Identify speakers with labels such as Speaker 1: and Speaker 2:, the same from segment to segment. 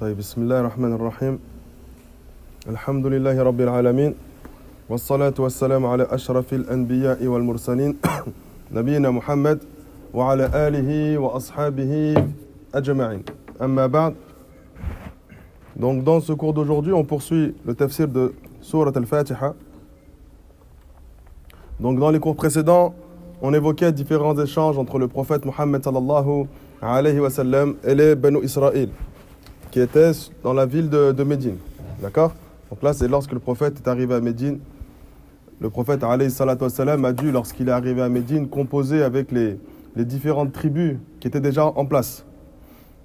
Speaker 1: طيب بسم الله الرحمن الرحيم الحمد لله رب العالمين والصلاة والسلام على أشرف الأنبياء والمرسلين نبينا محمد وعلى آله وأصحابه أجمعين أما بعد. Donc dans ce cours d'aujourd'hui on poursuit le tafsir de Surat al-Fatiha. Donc dans les cours précédents on évoquait différents échanges entre le prophète Mohammed sallallahu alayhi wa sallam et les Banu Israël qui étaient dans la ville de Médine. D'accord? Donc là, c'est lorsque le prophète est arrivé à Médine. Le prophète alayhi salatu wassalam a dû, lorsqu'il est arrivé à Médine, composer avec les différentes tribus qui étaient déjà en place.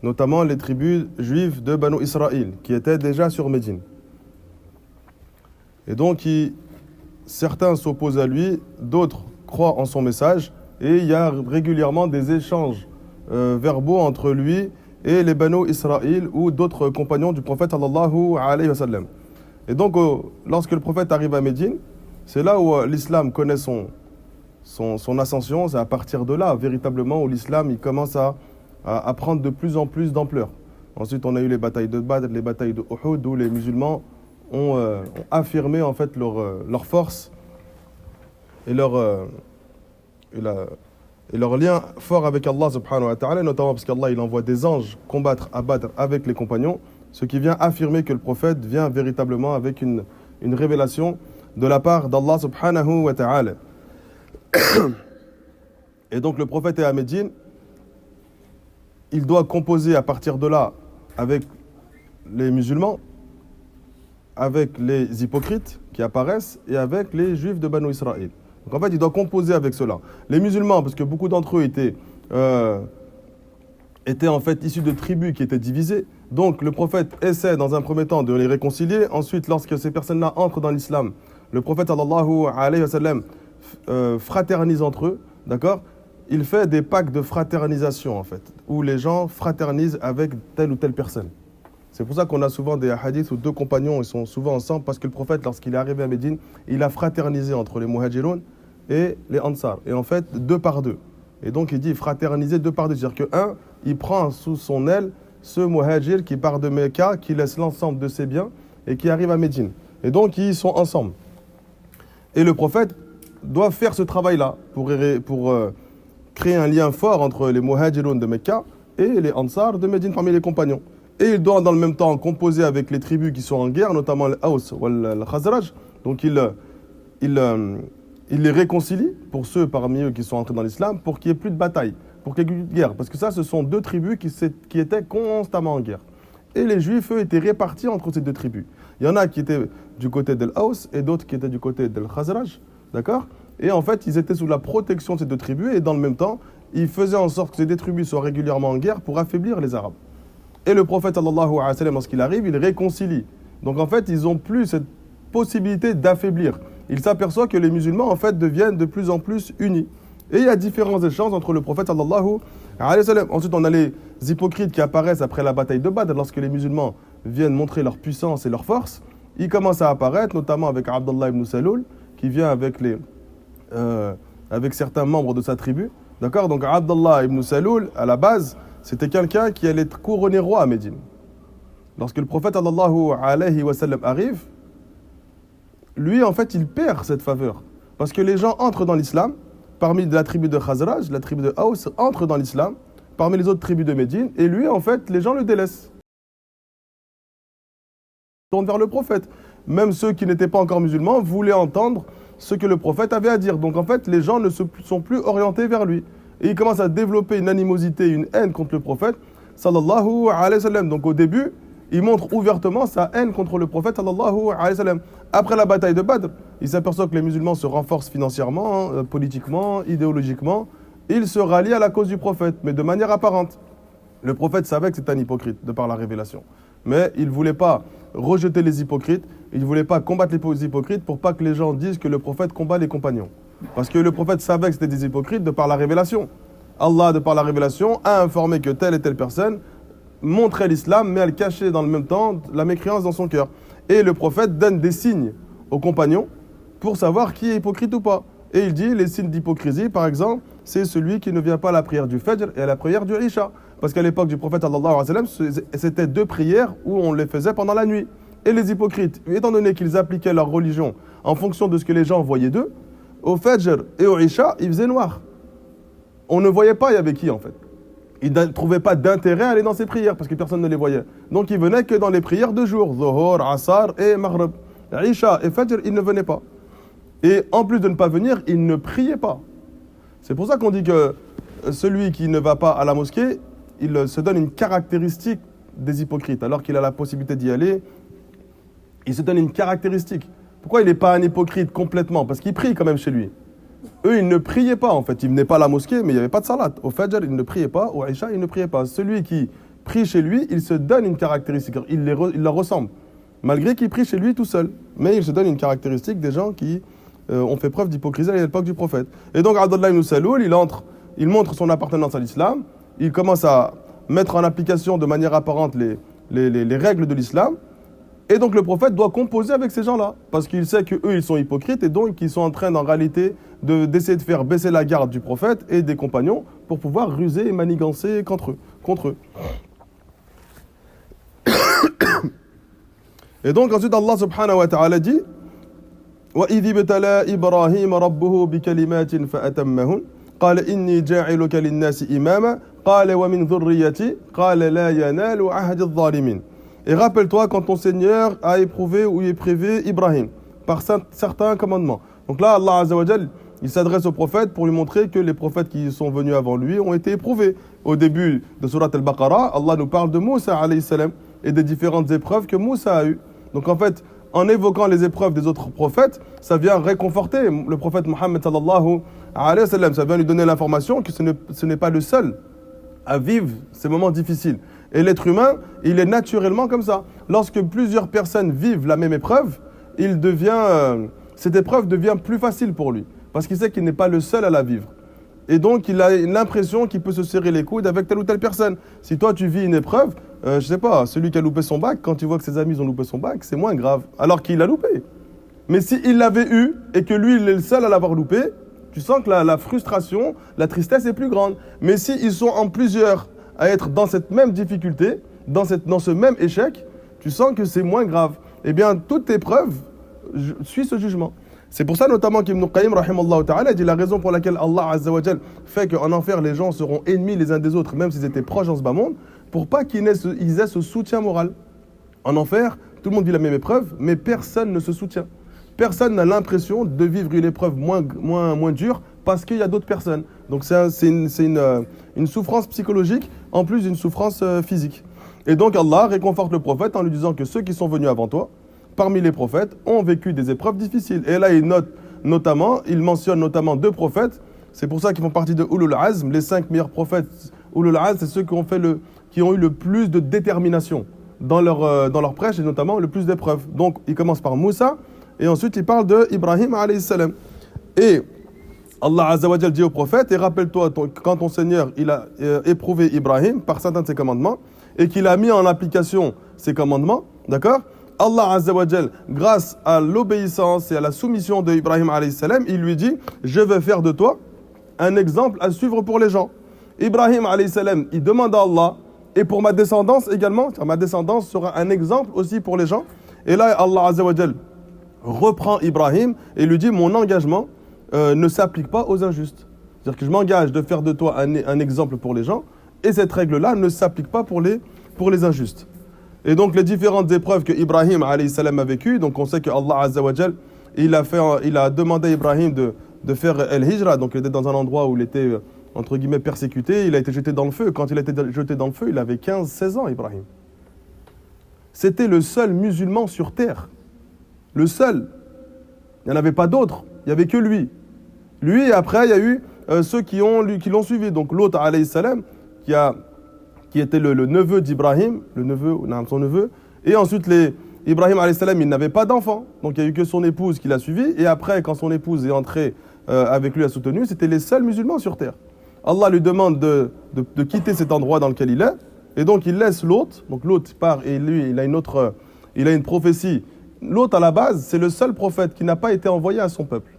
Speaker 1: Notamment les tribus juives de Banu Israël qui étaient déjà sur Médine. Et donc, certains s'opposent à lui, d'autres croient en son message. Et il y a régulièrement des échanges verbaux entre lui et les Banu Israël ou d'autres compagnons du prophète sallallahu alayhi wa sallam. Et donc, lorsque le prophète arrive à Médine, c'est là où l'islam connaît son ascension. C'est à partir de là, véritablement, où l'islam il commence à prendre de plus en plus d'ampleur. Ensuite, on a eu les batailles de Badr, les batailles de Uhud, où les musulmans ont affirmé en fait leur force et leur lien fort avec Allah subhanahu wa ta'ala, notamment parce qu'Allah il envoie des anges combattre à Badr avec les compagnons, ce qui vient affirmer que le prophète vient véritablement avec une révélation de la part d'Allah subhanahu wa ta'ala. Et donc le prophète est à Médine, il doit composer à partir de là avec les musulmans, avec les hypocrites qui apparaissent et avec les juifs de Banu Israël. Donc en fait, il doit composer avec cela. Les musulmans, parce que beaucoup d'entre eux étaient en fait issus de tribus qui étaient divisées. Donc le prophète essaie dans un premier temps de les réconcilier. Ensuite, lorsque ces personnes-là entrent dans l'islam, le prophète sallallahu alayhi wa sallam fraternise entre eux, d'accord? Il fait des pactes de fraternisation en fait, où les gens fraternisent avec telle ou telle personne. C'est pour ça qu'on a souvent des hadiths où deux compagnons ils sont souvent ensemble, parce que le prophète, lorsqu'il est arrivé à Médine, il a fraternisé entre les muhajiroun et les ansar. Et en fait, deux par deux. Et donc il dit fraterniser deux par deux. C'est-à-dire qu'un, il prend sous son aile ce muhajir qui part de Mecca, qui laisse l'ensemble de ses biens et qui arrive à Médine. Et donc ils sont ensemble. Et le prophète doit faire ce travail-là pour créer un lien fort entre les muhajiroun de Mecca et les ansar de Médine parmi les compagnons. Et il doit dans le même temps composer avec les tribus qui sont en guerre, notamment les Aws ou le Khazraj. Donc il les réconcilie pour ceux parmi eux qui sont entrés dans l'islam, pour qu'il n'y ait plus de bataille, pour qu'il n'y ait plus de guerre. Parce que ça, ce sont deux tribus qui étaient constamment en guerre. Et les juifs, eux, étaient répartis entre ces deux tribus. Il y en a qui étaient du côté de l'Aws et d'autres qui étaient du côté de l'Khazraj. D'accord? Et en fait, ils étaient sous la protection de ces deux tribus et dans le même temps, ils faisaient en sorte que ces deux tribus soient régulièrement en guerre pour affaiblir les Arabes. Et le prophète sallallahu alayhi wa sallam, lorsqu'il arrive, il réconcilie. Donc en fait, ils n'ont plus cette possibilité d'affaiblir. Il s'aperçoit que les musulmans, en fait, deviennent de plus en plus unis. Et il y a différents échanges entre le prophète sallallahu alayhi wa sallam. Ensuite, on a les hypocrites qui apparaissent après la bataille de Badr, lorsque les musulmans viennent montrer leur puissance et leur force. Ils commencent à apparaître, notamment avec Abdullah ibn Saloul, qui vient avec certains membres de sa tribu. D'accord? Donc Abdullah ibn Saloul, à la base, c'était quelqu'un qui allait être couronné roi à Médine. Lorsque le prophète sallallahu alayhi wa sallam arrive, lui, en fait, il perd cette faveur. Parce que les gens entrent dans l'islam, parmi la tribu de Khazraj, la tribu de Aws, entrent dans l'islam, parmi les autres tribus de Médine, et lui, en fait, les gens le délaissent. Ils tournent vers le prophète. Même ceux qui n'étaient pas encore musulmans voulaient entendre ce que le prophète avait à dire. Donc, en fait, les gens ne sont plus orientés vers lui. Et il commence à développer une animosité, une haine contre le prophète, sallallahu alayhi wa sallam. Donc au début, il montre ouvertement sa haine contre le prophète, sallallahu alayhi wa sallam. Après la bataille de Badr, il s'aperçoit que les musulmans se renforcent financièrement, politiquement, idéologiquement. Ils se rallient à la cause du prophète, mais de manière apparente. Le prophète savait que c'était un hypocrite, de par la révélation. Mais il ne voulait pas rejeter les hypocrites, il ne voulait pas combattre les hypocrites pour pas que les gens disent que le prophète combat les compagnons. Parce que le prophète savait que c'était des hypocrites de par la révélation. Allah, de par la révélation, a informé que telle et telle personne montrait l'islam, mais elle cachait dans le même temps la mécréance dans son cœur. Et le prophète donne des signes aux compagnons pour savoir qui est hypocrite ou pas. Et il dit, les signes d'hypocrisie, par exemple, c'est celui qui ne vient pas à la prière du Fajr et à la prière du Isha. Parce qu'à l'époque du prophète, sallallahu alayhi wa sallam, c'était 2 prières où on les faisait pendant la nuit. Et les hypocrites, étant donné qu'ils appliquaient leur religion en fonction de ce que les gens voyaient d'eux, au Fajr et au Isha, il faisait noir. On ne voyait pas il y avait qui en fait. Ils ne trouvaient pas d'intérêt à aller dans ces prières parce que personne ne les voyait. Donc ils venaient que dans les prières de jour, Zuhur, Asar et Maghrib. Isha et Fajr, ils ne venaient pas. Et en plus de ne pas venir, ils ne priaient pas. C'est pour ça qu'on dit que celui qui ne va pas à la mosquée, il se donne une caractéristique des hypocrites, alors qu'il a la possibilité d'y aller. Il se donne une caractéristique. Pourquoi il n'est pas un hypocrite complètement? Parce qu'il prie quand même chez lui. Eux, ils ne priaient pas en fait. Ils ne venaient pas à la mosquée, mais il n'y avait pas de salat. Au Fajr, ils ne priaient pas. Au Isha, ils ne priaient pas. Celui qui prie chez lui, il se donne une caractéristique. Il leur ressemble. Malgré qu'il prie chez lui tout seul. Mais il se donne une caractéristique des gens qui ont fait preuve d'hypocrisie à l'époque du prophète. Et donc, Abdullah ibn Saloul, il montre son appartenance à l'islam. Il commence à mettre en application de manière apparente les règles de l'islam. Et donc le prophète doit composer avec ces gens-là, parce qu'il sait qu'eux, ils sont hypocrites, et donc ils sont en train, en réalité, d'essayer de faire baisser la garde du prophète et des compagnons pour pouvoir ruser et manigancer contre eux. Et donc ensuite Allah subhanahu wa ta'ala dit وَإِذِ ابْتَلَى إِبْرَاهِيمَ رَبُّهُ بِكَلِمَاتٍ فَأَتَمَّهُنَّ قال إني جاعلك للناس إماما قال ومن ذريتي قال لا ينال عهد الظالمين. Et rappelle-toi quand ton Seigneur a éprouvé ou éprouvé Ibrahim par certains commandements. Donc là, Allah Azza wa Jal, il s'adresse au prophète pour lui montrer que les prophètes qui sont venus avant lui ont été éprouvés. Au début de Surat al-Baqarah, Allah nous parle de Moussa alayhi salam et des différentes épreuves que Moussa a eues. Donc en fait, en évoquant les épreuves des autres prophètes, ça vient réconforter le prophète Mohammed sallallahu alayhi wa sallam. Ça vient lui donner l'information que ce n'est pas le seul à vivre ces moments difficiles. Et l'être humain, il est naturellement comme ça. Lorsque plusieurs personnes vivent la même épreuve, cette épreuve devient plus facile pour lui. Parce qu'il sait qu'il n'est pas le seul à la vivre. Et donc, il a l'impression qu'il peut se serrer les coudes avec telle ou telle personne. Si toi, tu vis une épreuve, je sais pas, celui qui a loupé son bac, quand tu vois que ses amis ont loupé son bac, c'est moins grave. Alors qu'il l'a loupé. Mais s'il l'avait eu et que lui, il est le seul à l'avoir loupé, tu sens que la frustration, la tristesse est plus grande. Mais s'ils sont en plusieurs à être dans cette même difficulté, dans ce même échec, tu sens que c'est moins grave. Eh bien, toute épreuve suit ce jugement. C'est pour ça notamment qu'Ibn Qayyim, rahimallahu ta'ala, dit la raison pour laquelle Allah Azza wa Jal fait qu'en enfer, les gens seront ennemis les uns des autres, même s'ils étaient proches dans ce bas monde, pour pas qu'ils aient ce soutien moral. En enfer, tout le monde vit la même épreuve, mais personne ne se soutient. Personne n'a l'impression de vivre une épreuve moins dure parce qu'il y a d'autres personnes. Donc c'est une souffrance psychologique en plus d'une souffrance physique. Et donc Allah réconforte le prophète en lui disant que ceux qui sont venus avant toi, parmi les prophètes, ont vécu des épreuves difficiles. Et là, il mentionne notamment 2 prophètes. C'est pour ça qu'ils font partie de Ulul Azm. Les 5 meilleurs prophètes Ulul Azm, c'est ceux qui ont eu le plus de détermination dans leur prêche et notamment le plus d'épreuves. Donc, il commence par Moussa et ensuite il parle de Ibrahim alayhi salam. Et Allah Azza wa Jal dit au prophète, et rappelle-toi quand ton Seigneur il a éprouvé Ibrahim par certains de ses commandements et qu'il a mis en application ces commandements, d'accord? Allah Azza wa Jal, grâce à l'obéissance et à la soumission de Ibrahim alayhi salam, il lui dit, je vais faire de toi un exemple à suivre pour les gens. Ibrahim alayhi salam, il demande à Allah, et pour ma descendance également, ma descendance sera un exemple aussi pour les gens. Et là, Allah Azza wa Jal reprend Ibrahim et lui dit, mon engagement ne s'applique pas aux injustes. C'est-à-dire que je m'engage de faire de toi un exemple pour les gens, et cette règle-là ne s'applique pas pour les injustes. Et donc les différentes épreuves que Ibrahim alayhi salam a vécues, donc on sait que Allah Azza wa Jal, il a demandé à Ibrahim de faire el-hijra, donc il était dans un endroit où il était entre guillemets persécuté, il a été jeté dans le feu. Quand il a été jeté dans le feu, il avait 15-16 ans, Ibrahim. C'était le seul musulman sur terre. Le seul. Il n'y en avait pas d'autres. Il n'y avait que lui. Lui, et après, il y a eu ceux qui l'ont suivi. Donc l'autre, alayhi salam, qui était le neveu d'Ibrahim, son neveu. Et ensuite, Ibrahim, alayhi salam, il n'avait pas d'enfant. Donc il n'y a eu que son épouse qui l'a suivi. Et après, quand son épouse est entrée avec lui, a soutenu, c'était les seuls musulmans sur terre. Allah lui demande de quitter cet endroit dans lequel il est. Et donc il laisse l'autre. Donc l'autre part et lui, il a une prophétie. L'autre, à la base, c'est le seul prophète qui n'a pas été envoyé à son peuple.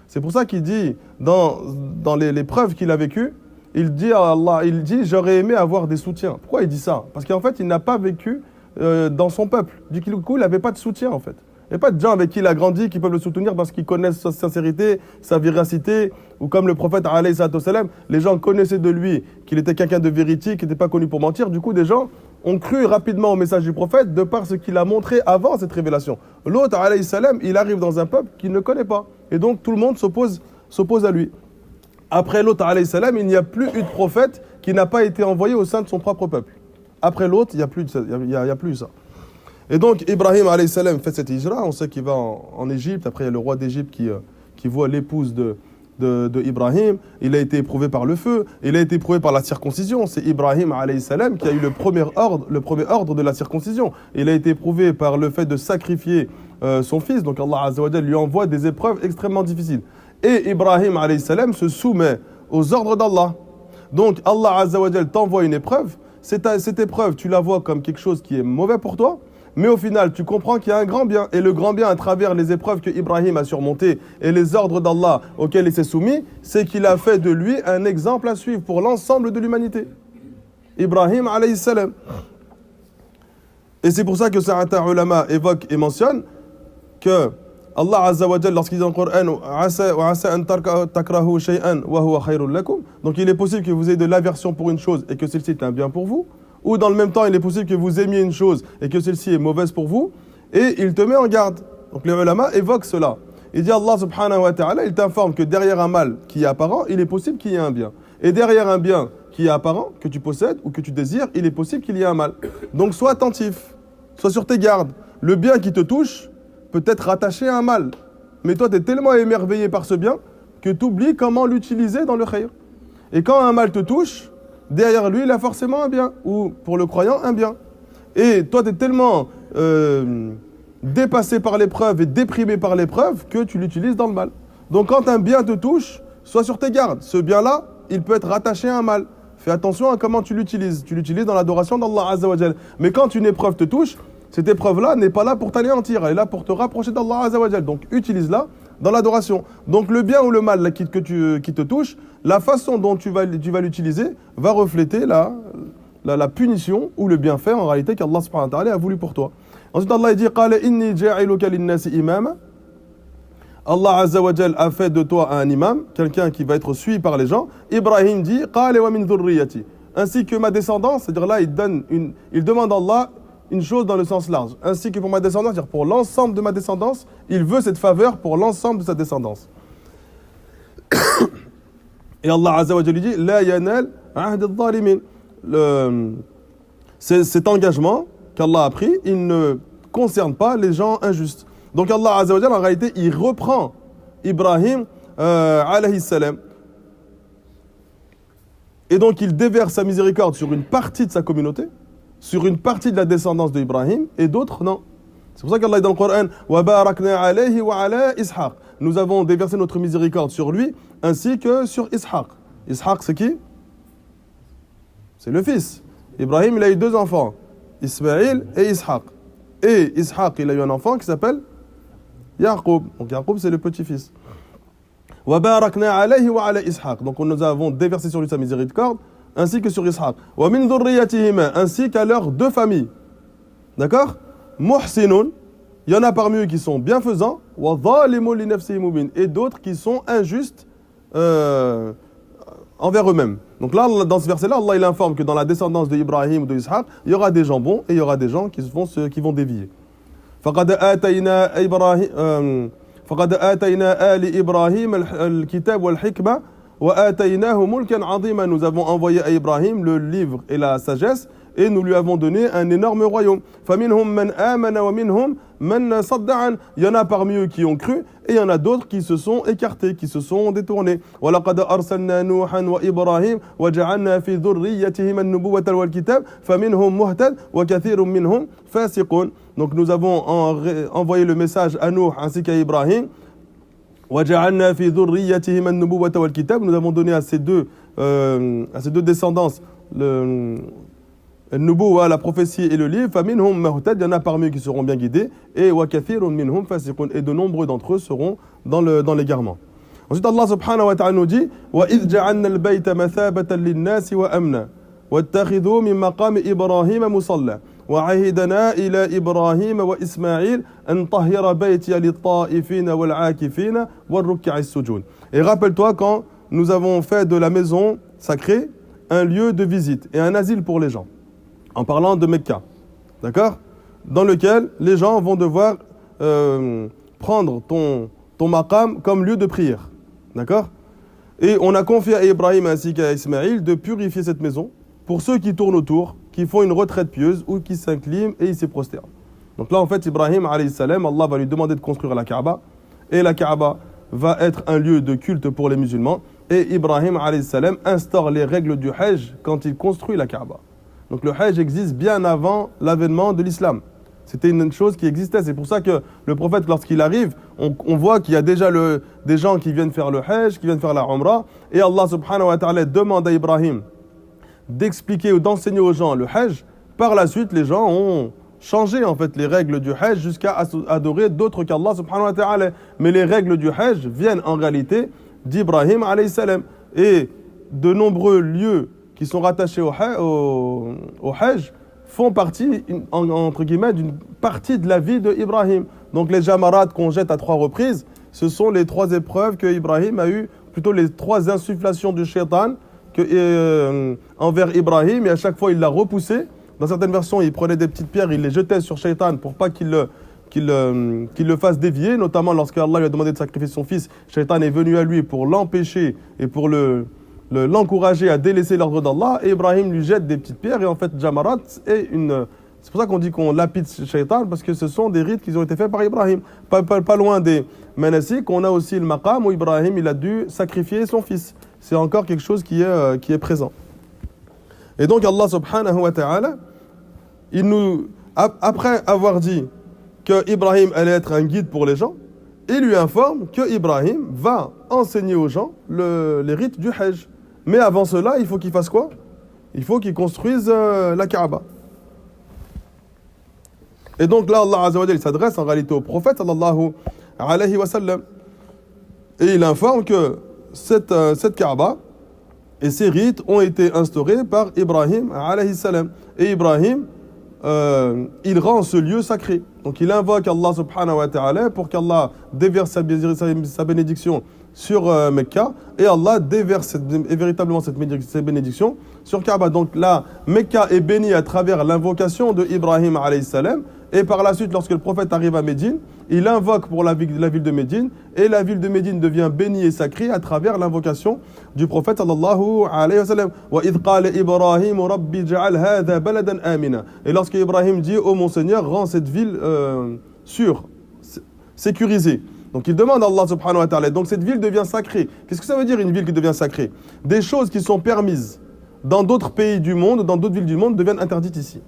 Speaker 1: C'est pour ça qu'il dit, dans les preuves qu'il a vécues, il dit à Allah, j'aurais aimé avoir des soutiens. Pourquoi il dit ça? Parce qu'en fait, il n'a pas vécu dans son peuple. Du coup, il n'avait pas de soutien, en fait. Il n'y a pas de gens avec qui il a grandi qui peuvent le soutenir parce qu'ils connaissent sa sincérité, sa véracité, ou comme le prophète, alayhi salatu wassalam, les gens connaissaient de lui qu'il était quelqu'un de véridique, qui n'était pas connu pour mentir. Du coup, des gens ont cru rapidement au message du prophète de par ce qu'il a montré avant cette révélation. L'autre, alayhi salam, il arrive dans un peuple qu'il ne connaît pas. Et donc, tout le monde s'oppose à lui. Après l'autre, alayhi salam, il n'y a plus eu de prophète qui n'a pas été envoyé au sein de son propre peuple. Après l'autre, il n'y a plus ça. Et donc, Ibrahim, alayhi salam, fait cette hijra. On sait qu'il va en Égypte. Après, il y a le roi d'Égypte qui voit l'épouse de Ibrahim. Il a été éprouvé par le feu. Il a été éprouvé par la circoncision. C'est Ibrahim, alayhi salam, qui a eu le premier ordre de la circoncision. Il a été éprouvé par le fait de sacrifier son fils. Donc, Allah Azza wa Jalla lui envoie des épreuves extrêmement difficiles. Et Ibrahim, alayhi salam, se soumet aux ordres d'Allah. Donc, Allah Azza wa Jalla t'envoie une épreuve. Cette épreuve, tu la vois comme quelque chose qui est mauvais pour toi. Mais au final, tu comprends qu'il y a un grand bien. Et le grand bien, à travers les épreuves que Ibrahim a surmontées et les ordres d'Allah auxquels il s'est soumis, c'est qu'il a fait de lui un exemple à suivre pour l'ensemble de l'humanité. Ibrahim, alayhi salam. Et c'est pour ça que certains ulama évoquent et mentionnent que Allah Azza wa Jalla, lorsqu'il dit dans le Coran, donc il est possible que vous ayez de l'aversion pour une chose et que celle-ci est un bien pour vous. Ou dans le même temps, il est possible que vous aimiez une chose et que celle-ci est mauvaise pour vous, et il te met en garde. Donc les ulama évoquent cela. Il dit Allah subhanahu wa ta'ala, il t'informe que derrière un mal qui est apparent, il est possible qu'il y ait un bien. Et derrière un bien qui est apparent, que tu possèdes ou que tu désires, il est possible qu'il y ait un mal. Donc sois attentif, sois sur tes gardes. Le bien qui te touche peut être rattaché à un mal. Mais toi, tu es tellement émerveillé par ce bien que tu oublies comment l'utiliser dans le khayr. Et quand un mal te touche, derrière lui, il a forcément un bien, ou pour le croyant, un bien. Et toi, tu es tellement dépassé par l'épreuve et déprimé par l'épreuve que tu l'utilises dans le mal. Donc quand un bien te touche, sois sur tes gardes. Ce bien-là, il peut être rattaché à un mal. Fais attention à comment tu l'utilises. Tu l'utilises dans l'adoration d'Allah Azza wa Jal. Mais quand une épreuve te touche, cette épreuve-là n'est pas là pour t'anéantir, elle est là pour te rapprocher d'Allah Azza wa Jal. Donc utilise-la dans l'adoration. Donc le bien ou le mal là, qui te touche, la façon dont tu vas l'utiliser va refléter la punition ou le bienfait en réalité qu'Allah subhanahu wa ta'ala a voulu pour toi. Ensuite Allah dit qala inni ja'iluka lin-nasi imama. Allah Azza wa Jal a fait de toi un imam, quelqu'un qui va être suivi par les gens. Ibrahim dit qala wa min dhurriyyati, ainsi que ma descendance, c'est-à-dire là il demande à Allah une chose dans le sens large, ainsi que pour ma descendance, c'est-à-dire pour l'ensemble de ma descendance, il veut cette faveur pour l'ensemble de sa descendance. Et Allah Azza wa Jalla dit la yanal ahd adh-dhalimin. Cet engagement qu'Allah a pris, il ne concerne pas les gens injustes. Donc Allah Azza wa Jalla, en réalité, il reprend Ibrahim alayhi salam. Et donc il déverse sa miséricorde sur une partie de sa communauté, sur une partie de la descendance d'Ibrahim, et d'autres non. C'est pour ça qu'Allah dit dans le Coran wa barakna alayhi wa ala Ishaq. Nous avons déversé notre miséricorde sur lui ainsi que sur Ishaq. Ishaq, c'est qui? C'est le fils. Ibrahim, il a eu deux enfants, Ismaïl et Ishaq. Et Ishaq, il a eu un enfant qui s'appelle Yaqub. Donc Yaqub, c'est le petit-fils. Wa barakna alayhi wa ala Ishaq. Donc nous avons déversé sur lui sa miséricorde ainsi que sur Ishaq. Wa min dhurriyyatihima, ainsi qu'à leurs deux familles. D'accord? Muhsinun, il y en a parmi eux qui sont bienfaisants, wa zalimun li nafsihi mubin, et d'autres qui sont injustes envers eux-mêmes. Donc là, dans ce verset-là, Allah il informe que dans la descendance d'Ibrahim ou d'Ishaq, il y aura des gens bons et il y aura des gens qui vont dévier. فقد آتينا آل إبراهيم الكتاب والحكمة وآتيناه ملكا عظيما. Nous avons envoyé à Ibrahim le livre et la sagesse et nous lui avons donné un énorme royaume. فمنهم من آمن ومنهم من صد عن. Il y en a parmi eux qui ont cru et il y en a d'autres qui se sont écartés, qui se sont détournés. ولقد أرسلنا نوحا وإبراهيم وجعلنا في ذريتهما النبوة والكتاب فمنهم مهتد وكثير منهم فاسقون. Donc nous avons envoyé le message à Nuh ainsi qu'à Ibrahim. وجعلنا في ذريتهما النبوة والكتاب. Nous avons donné à ces deux descendances le Nubuwa, la prophétie et le livre. فَمِنْهُمْ مَهْتَدٍ. Il y en a parmi eux qui seront bien guidés. Et وَكَثِيرٌ مِنْهُمْ فَاسِقُونَ. Et de nombreux d'entre eux seront dans l'égarement. Ensuite, Allah subhanahu wa ta'ala nous dit وَإِذْ جَعَلْنَا الْبَيْتَ مَثَابَةً لِلنَّاسِ وَأَمْنًا وَاتَّخِذُوا مِن مَّقَامِ إِبْرَاهِيمَ مُصَلًّى وَعَهِدْنَا إِلَى إِبْرَاهِيمَ وَإِسْمَاعِيلَ أَن طَهِّرَ بَيْتِيَ لِلطَّائِفِينَ وَالْعَاكِفِينَ وَالرُّكَّعِ السُّجُودِ. Et rappelle-toi quand nous avons fait de la maison sacrée un lieu de visite et un asile pour les gens, en parlant de Mecca, d'accord, dans lequel les gens vont devoir prendre ton maqam comme lieu de prière, d'accord. Et on a confié à Ibrahim ainsi qu'à Ismaïl de purifier cette maison pour ceux qui tournent autour, qui font une retraite pieuse ou qui s'inclinent et ils se prosternent. Donc là, en fait, Ibrahim, alayhi salam, Allah va lui demander de construire la Kaaba, et la Kaaba va être un lieu de culte pour les musulmans, et Ibrahim, alayhi salam, instaure les règles du Hajj quand il construit la Kaaba. Donc le Hajj existe bien avant l'avènement de l'islam. C'était une chose qui existait. C'est pour ça que le prophète, lorsqu'il arrive, on voit qu'il y a déjà des gens qui viennent faire le Hajj, qui viennent faire la Umrah, et Allah subhanahu wa ta'ala demande à Ibrahim d'expliquer ou d'enseigner aux gens le Hajj. Par la suite, les gens ont changé en fait les règles du Hajj jusqu'à adorer d'autres qu'Allah subhanahu wa ta'ala. Mais les règles du Hajj viennent en réalité d'Ibrahim alayhi salam. Et de nombreux lieux qui sont rattachés au Hajj font partie, entre guillemets, d'une partie de la vie d'Ibrahim. Donc les jamarats qu'on jette à 3 reprises, ce sont les 3 épreuves que Ibrahim a eues, plutôt les 3 insufflations du shaitan envers Ibrahim, et à chaque fois il l'a repoussé. Dans certaines versions, il prenait des petites pierres, il les jetait sur shaitan pour pas qu'il le fasse dévier, notamment lorsque Allah lui a demandé de sacrifier son fils. Shaitan est venu à lui pour l'empêcher et pour l'encourager à délaisser l'ordre d'Allah, et Ibrahim lui jette des petites pierres, et en fait Jamarat est c'est pour ça qu'on dit qu'on lapide Shaitan, parce que ce sont des rites qui ont été faits par Ibrahim. Pas loin des manasik, on a aussi le maqam où Ibrahim il a dû sacrifier son fils. C'est encore quelque chose qui est présent. Et donc Allah subhanahu wa ta'ala, après avoir dit que Ibrahim allait être un guide pour les gens, il lui informe que Ibrahim va enseigner aux gens les rites du Hajj. Mais avant cela, il faut qu'il fasse quoi? Il faut qu'il construise la Kaaba. Et donc là, Allah Azza wa Jalla, il s'adresse en réalité au prophète sallallahu alayhi wa sallam. Et il informe que cette Kaaba et ces rites ont été instaurés par Ibrahim alayhi salam. Et Ibrahim, il rend ce lieu sacré. Donc il invoque Allah subhanahu wa ta'ala pour qu'Allah déverse sa bénédiction sur Mecca, et Allah déverse véritablement cette bénédiction sur Kaaba. Donc là, Mecca est béni à travers l'invocation de Ibrahim alayhi salam, et par la suite, lorsque le prophète arrive à Médine, il invoque pour la ville de Médine, et la ville de Médine devient bénie et sacrée à travers l'invocation du prophète sallallahu alayhi wa sallam. وَإِذْ قَالَ إِبْرَاهِيمُ رَبِّ اجْعَلْ هَذَا بَلَدًا آمِنًا. Et lorsque Ibrahim dit: ô mon Seigneur, rends cette ville sûre, sécurisée. Donc il demande à Allah subhanahu wa ta'ala. Donc cette ville devient sacrée. Qu'est-ce que ça veut dire, une ville qui devient sacrée? Des choses qui sont permises dans d'autres pays du monde, dans d'autres villes du monde, deviennent interdites ici.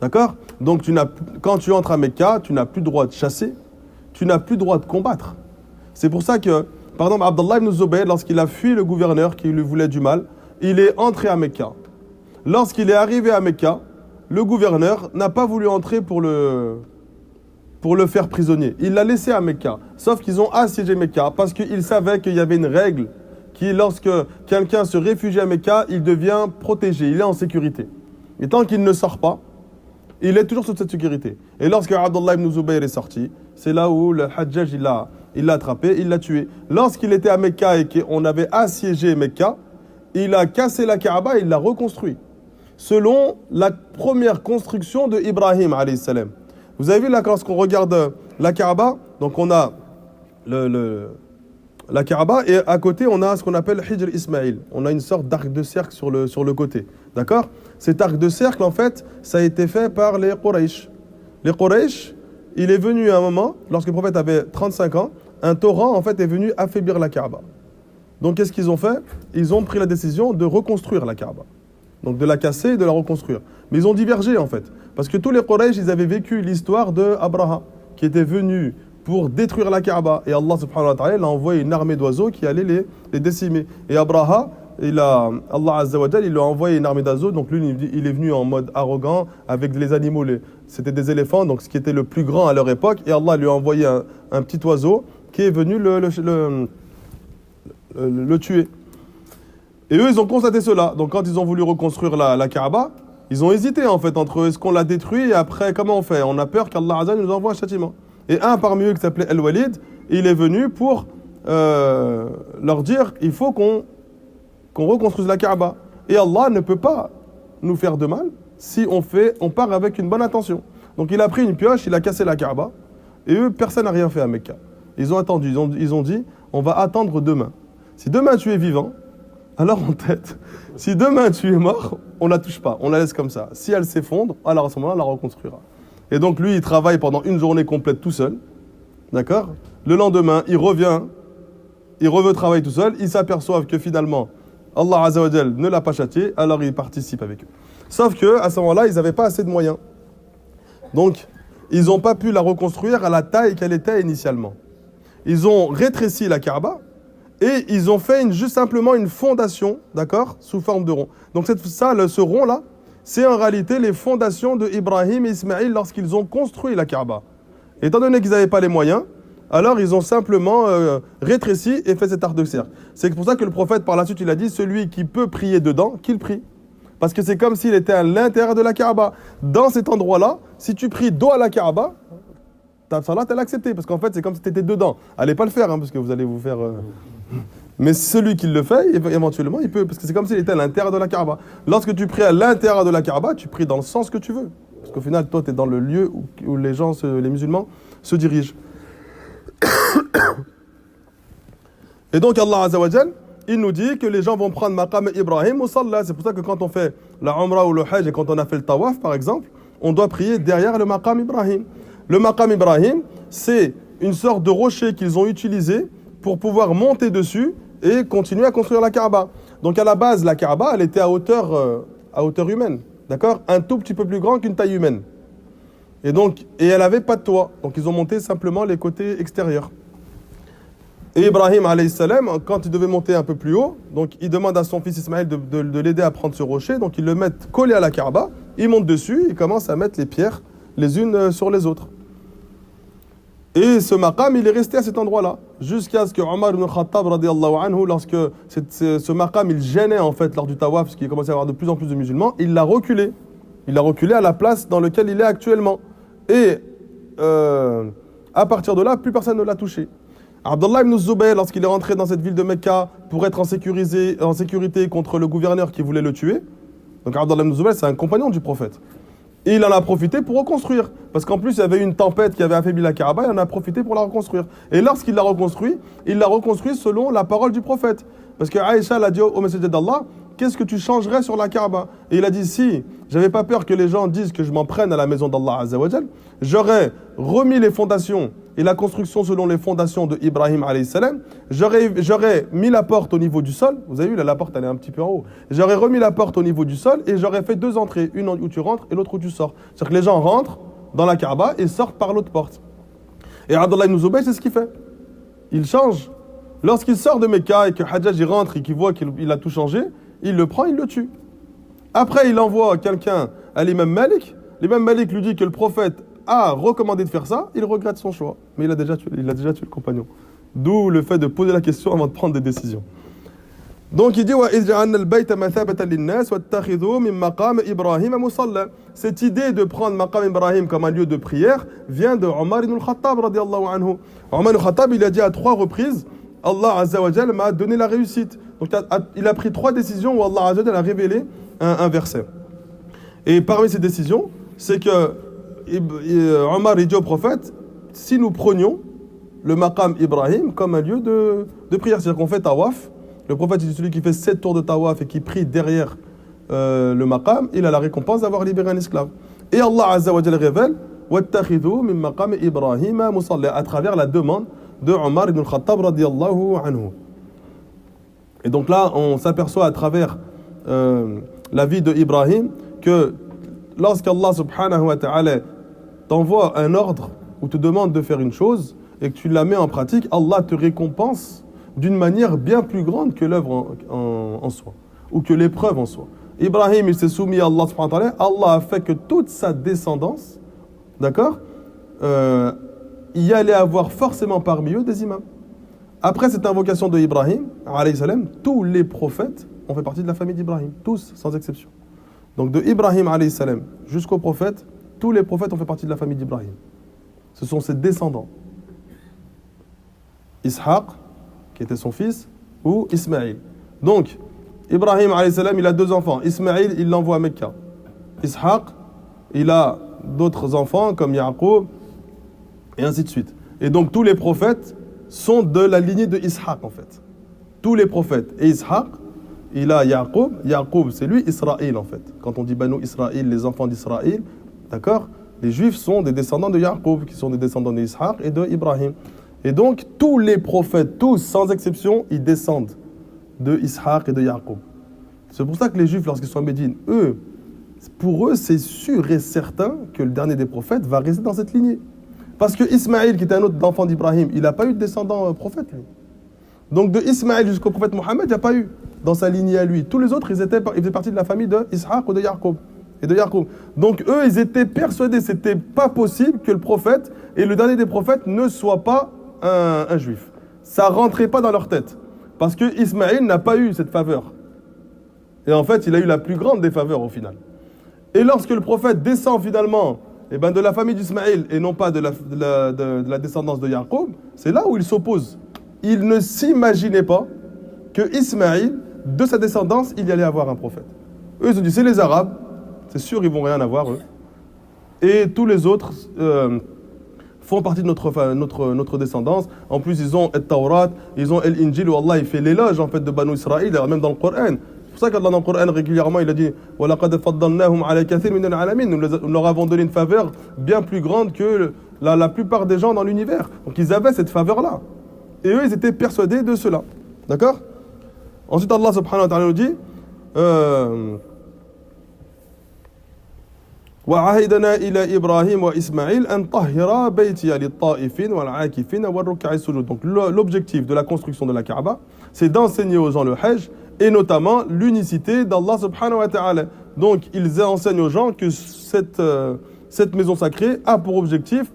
Speaker 1: D'accord? Donc quand tu entres à Mecca, tu n'as plus le droit de chasser, tu n'as plus le droit de combattre. C'est pour ça que, par exemple, Abdallah ibn Zubayr, lorsqu'il a fui le gouverneur qui lui voulait du mal, il est entré à Mecca. Lorsqu'il est arrivé à Mecca, le gouverneur n'a pas voulu entrer pour le faire prisonnier. Il l'a laissé à Mecca. Sauf qu'ils ont assiégé Mecca parce qu'ils savaient qu'il y avait une règle qui, lorsque quelqu'un se réfugie à Mecca, il devient protégé, il est en sécurité. Et tant qu'il ne sort pas, il est toujours sous cette sécurité. Et lorsque Abdallah ibn Zubayr est sorti, c'est là où le Hajjaj il l'a attrapé, il l'a tué. Lorsqu'il était à Mecca et qu'on avait assiégé Mecca, il a cassé la Kaaba et il l'a reconstruit. Selon la première construction de Ibrahim alayhi salam. Vous avez vu là, lorsqu'on regarde la Kaaba, donc on a la Kaaba, et à côté on a ce qu'on appelle Hijr Ismaïl. On a une sorte d'arc de cercle sur le côté. D'accord? Cet arc de cercle, en fait, ça a été fait par les Quraysh. Les Quraysh, il est venu à un moment, lorsque le prophète avait 35 ans, un torrent, en fait, est venu affaiblir la Kaaba. Donc, qu'est-ce qu'ils ont fait? Ils ont pris la décision de reconstruire la Kaaba. Donc, de la casser et de la reconstruire. Mais ils ont divergé, en fait. Parce que tous les Quraysh, ils avaient vécu l'histoire d'Abraha, qui était venu pour détruire la Kaaba. Et Allah, subhanahu wa ta'ala, a envoyé une armée d'oiseaux qui allait les décimer. Et Abraha, Allah Azza wa Jalla, il lui a envoyé une armée d'oiseaux. Donc lui, il est venu en mode arrogant avec les animaux. C'était des éléphants, donc ce qui était le plus grand à leur époque. Et Allah lui a envoyé un petit oiseau qui est venu le tuer. Et eux, ils ont constaté cela. Donc quand ils ont voulu reconstruire la Kaaba, ils ont hésité en fait entre est-ce qu'on la détruit et après comment on fait. On a peur qu'Allah Azza nous envoie un châtiment. Et un parmi eux qui s'appelait Al-Walid, il est venu pour leur dire il faut qu'on reconstruise la Kaaba. Et Allah ne peut pas nous faire de mal si on part avec une bonne intention. Donc il a pris une pioche, il a cassé la Kaaba. Et eux, personne n'a rien fait à Mecca. Ils ont attendu, ils ont dit on va attendre demain. Si demain tu es vivant, alors en tête. Si demain tu es mort, on la touche pas, on la laisse comme ça. Si elle s'effondre, alors à ce moment-là, on la reconstruira. Et donc lui, il travaille pendant une journée complète tout seul. D'accord ? Le lendemain, il revient, il reveut travailler tout seul, ils s'aperçoivent que finalement, Allah Azza wa Jal ne l'a pas châtié, alors il participe avec eux. Sauf qu'à ce moment-là, ils n'avaient pas assez de moyens. Donc, ils n'ont pas pu la reconstruire à la taille qu'elle était initialement. Ils ont rétréci la Kaaba et ils ont fait juste simplement une fondation, d'accord, sous forme de rond. Donc ce rond-là, c'est en réalité les fondations de Ibrahim et Ismaïl lorsqu'ils ont construit la Kaaba. Étant donné qu'ils n'avaient pas les moyens, alors ils ont simplement rétréci et fait cet arc de cercle. C'est pour ça que le prophète par la suite il a dit celui qui peut prier dedans, qu'il prie. Parce que c'est comme s'il était à l'intérieur de la Kaaba. Dans cet endroit-là, si tu pries dos à la Kaaba, ta salat elle est acceptée. Parce qu'en fait c'est comme si tu étais dedans. Allez pas le faire parce que vous allez vous faire... Mais celui qui le fait, éventuellement, il peut. Parce que c'est comme s'il était à l'intérieur de la Kaaba. Lorsque tu pries à l'intérieur de la Kaaba, tu pries dans le sens que tu veux. Parce qu'au final, toi, tu es dans le lieu où les musulmans se dirigent. Et donc Allah Azza wa Jal, il nous dit que les gens vont prendre Maqam Ibrahim au Salla. C'est pour ça que quand on fait la Umrah ou le Hajj et quand on a fait le Tawaf par exemple, on doit prier derrière le Maqam Ibrahim. Le Maqam Ibrahim, c'est une sorte de rocher qu'ils ont utilisé pour pouvoir monter dessus et continuer à construire la Kaaba. Donc à la base, la Kaaba, elle était à hauteur humaine. D'accord ? Un tout petit peu plus grand qu'une taille humaine. Et elle n'avait pas de toit. Donc ils ont monté simplement les côtés extérieurs. Et Ibrahim, alayhi salam, quand il devait monter un peu plus haut, donc il demande à son fils Ismaël de l'aider à prendre ce rocher. Donc ils le mettent collé à la Kaaba, il monte dessus, il commence à mettre les pierres les unes sur les autres. Et ce maqam, il est resté à cet endroit-là, jusqu'à ce que Omar ibn Khattab, radiallahu anhu, lorsque ce maqam, il gênait en fait lors du tawaf, parce qu'il commençait à y avoir de plus en plus de musulmans, il l'a reculé. Il l'a reculé à la place dans laquelle il est actuellement. Et à partir de là, plus personne ne l'a touché. Abdullah ibn Zubayr, lorsqu'il est rentré dans cette ville de Mecca pour être en sécurité contre le gouverneur qui voulait le tuer, donc Abdullah ibn Zubayr, c'est un compagnon du prophète. Et il en a profité pour reconstruire. Parce qu'en plus, il y avait une tempête qui avait affaibli la Kaaba, il en a profité pour la reconstruire. Et lorsqu'il l'a reconstruit selon la parole du prophète. Parce que Aïcha l'a dit au messager d'Allah, qu'est-ce que tu changerais sur la Kaaba ? Et il a dit, si j'avais pas peur que les gens disent que je m'en prenne à la maison d'Allah Azza wa Jal, j'aurais remis les fondations et la construction selon les fondations de Ibrahim alayhi salam, j'aurais mis la porte au niveau du sol. Vous avez vu, là, la porte, elle est un petit peu en haut. J'aurais remis la porte au niveau du sol et j'aurais fait 2 entrées, une où tu rentres et l'autre où tu sors. C'est-à-dire que les gens rentrent dans la Kaaba et sortent par l'autre porte. Et Abdullah ibn Zubayr, c'est ce qu'il fait. Il change. Lorsqu'il sort de Mecca et que Hajjaj y rentre et qu'il voit qu'il a tout changé, il le prend, il le tue. Après, il envoie quelqu'un à l'imam Malik. L'imam Malik lui dit que le prophète a recommandé de faire ça, il regrette son choix. Mais il a déjà tué le compagnon. D'où le fait de poser la question avant de prendre des décisions. Donc il dit cette idée de prendre Maqam Ibrahim comme un lieu de prière vient de Omar ibn al-Khattab radiyallahu anhu. Omar ibn al-Khattab, il a dit à 3 reprises Allah Azza wa Jal m'a donné la réussite. Donc il a pris 3 décisions où Allah Azza wa Jal a révélé un verset. Et parmi ces décisions, c'est que Omar dit au prophète, si nous prenions le Maqam Ibrahim comme un lieu de prière, c'est-à-dire qu'on fait tawaf, le prophète est celui qui fait 7 tours de tawaf et qui prie derrière le Maqam, il a la récompense d'avoir libéré un esclave. Et Allah Azza wa Jal révèle وَاتَّخِذُوا مِن مَقَامِ إِبْرَاهِيمَ مُصَلَّى à travers la demande de Omar ibn al-Khattab radiyallahu anhu. Et donc là, on s'aperçoit à travers la vie de Ibrahim que lorsqu'Allah subhanahu wa ta'ala t'envoie un ordre ou te demande de faire une chose et que tu la mets en pratique, Allah te récompense d'une manière bien plus grande que l'œuvre en soi ou que l'épreuve en soi. Ibrahim, il s'est soumis à Allah subhanahu wa ta'ala. Allah a fait que toute sa descendance, d'accord, il y allait avoir forcément parmi eux des imams. Après cette invocation de Ibrahim, alayhi salam, tous les prophètes ont fait partie de la famille d'Ibrahim, tous, sans exception. Donc de Ibrahim alayhi salam jusqu'aux prophètes, tous les prophètes ont fait partie de la famille d'Ibrahim. Ce sont ses descendants. Ishaq, qui était son fils, ou Ismaïl. Donc, Ibrahim alayhi salam, il a 2 enfants. Ismaïl, il l'envoie à Mecca. Ishaq, il a d'autres enfants comme Yaqub, et ainsi de suite. Et donc tous les prophètes sont de la lignée de Ishaq en fait. Tous les prophètes. Et Ishaq, il a Yaqub. Yaqub, c'est lui Israël en fait. Quand on dit Banu Israël, les enfants d'Israël, d'accord? Les Juifs sont des descendants de Yaqub, qui sont des descendants de Ishaq et de Ibrahim. Et donc tous les prophètes, tous sans exception, ils descendent de Ishaq et de Yaqub. C'est pour ça que les Juifs, lorsqu'ils sont à Médine, pour eux, c'est sûr et certain que le dernier des prophètes va rester dans cette lignée. Parce que Ismaïl, qui était un autre enfant d'Ibrahim, il n'a pas eu de descendant prophète, lui. Donc de Ismaïl jusqu'au prophète Mohammed, il n'y a pas eu dans sa lignée à lui. Tous les autres, ils faisaient partie de la famille de Ishaq ou de Yaqub. Donc eux, ils étaient persuadés, c'était pas possible que le prophète et le dernier des prophètes ne soient pas un juif. Ça rentrait pas dans leur tête. Parce que Ismaïl n'a pas eu cette faveur. Et en fait, il a eu la plus grande des faveurs au final. Et lorsque le prophète descend finalement de la famille d'Ismaïl et non pas de la descendance de Yaqub, c'est là où il s'oppose. Il ne s'imaginait pas que Ismaïl, de sa descendance, il y allait avoir un prophète. Eux, ils ont dit, c'est les Arabes, c'est sûr, ils vont rien avoir, eux. Et tous les autres font partie de notre descendance. En plus, ils ont el-Tawrat, ils ont el-Injil, où Allah il fait l'éloge en fait, de Banu Israël, même dans le Coran. C'est pour ça qu'Allah dans le Coran régulièrement il a dit وَلَقَدْ فَضَّلْنَاهُمْ عَلَى كَثِيرٍ مِنَ الْعَالَمِينَ. Nous leur avons donné une faveur bien plus grande que la plupart des gens dans l'univers. Donc ils avaient cette faveur-là. Et eux, ils étaient persuadés de cela. D'accord? Ensuite, Allah subhanahu wa ta'ala nous dit وَعَهِدْنَا إِلَى إِبْرَاهِيمَ وَإِسْمَعِيلَ أَنْ طَهِّرَا بَيْتِيَ لِلطَّائِفِينَ وَالْعَاكِفِينَ وَالرُّكَّعِ السُّجُودِ. Donc l'objectif de la construction de la Kaaba, c'est d'enseigner aux gens le Hajj et notamment l'unicité d'Allah subhanahu wa ta'ala. Donc ils enseignent aux gens que cette maison sacrée a pour objectif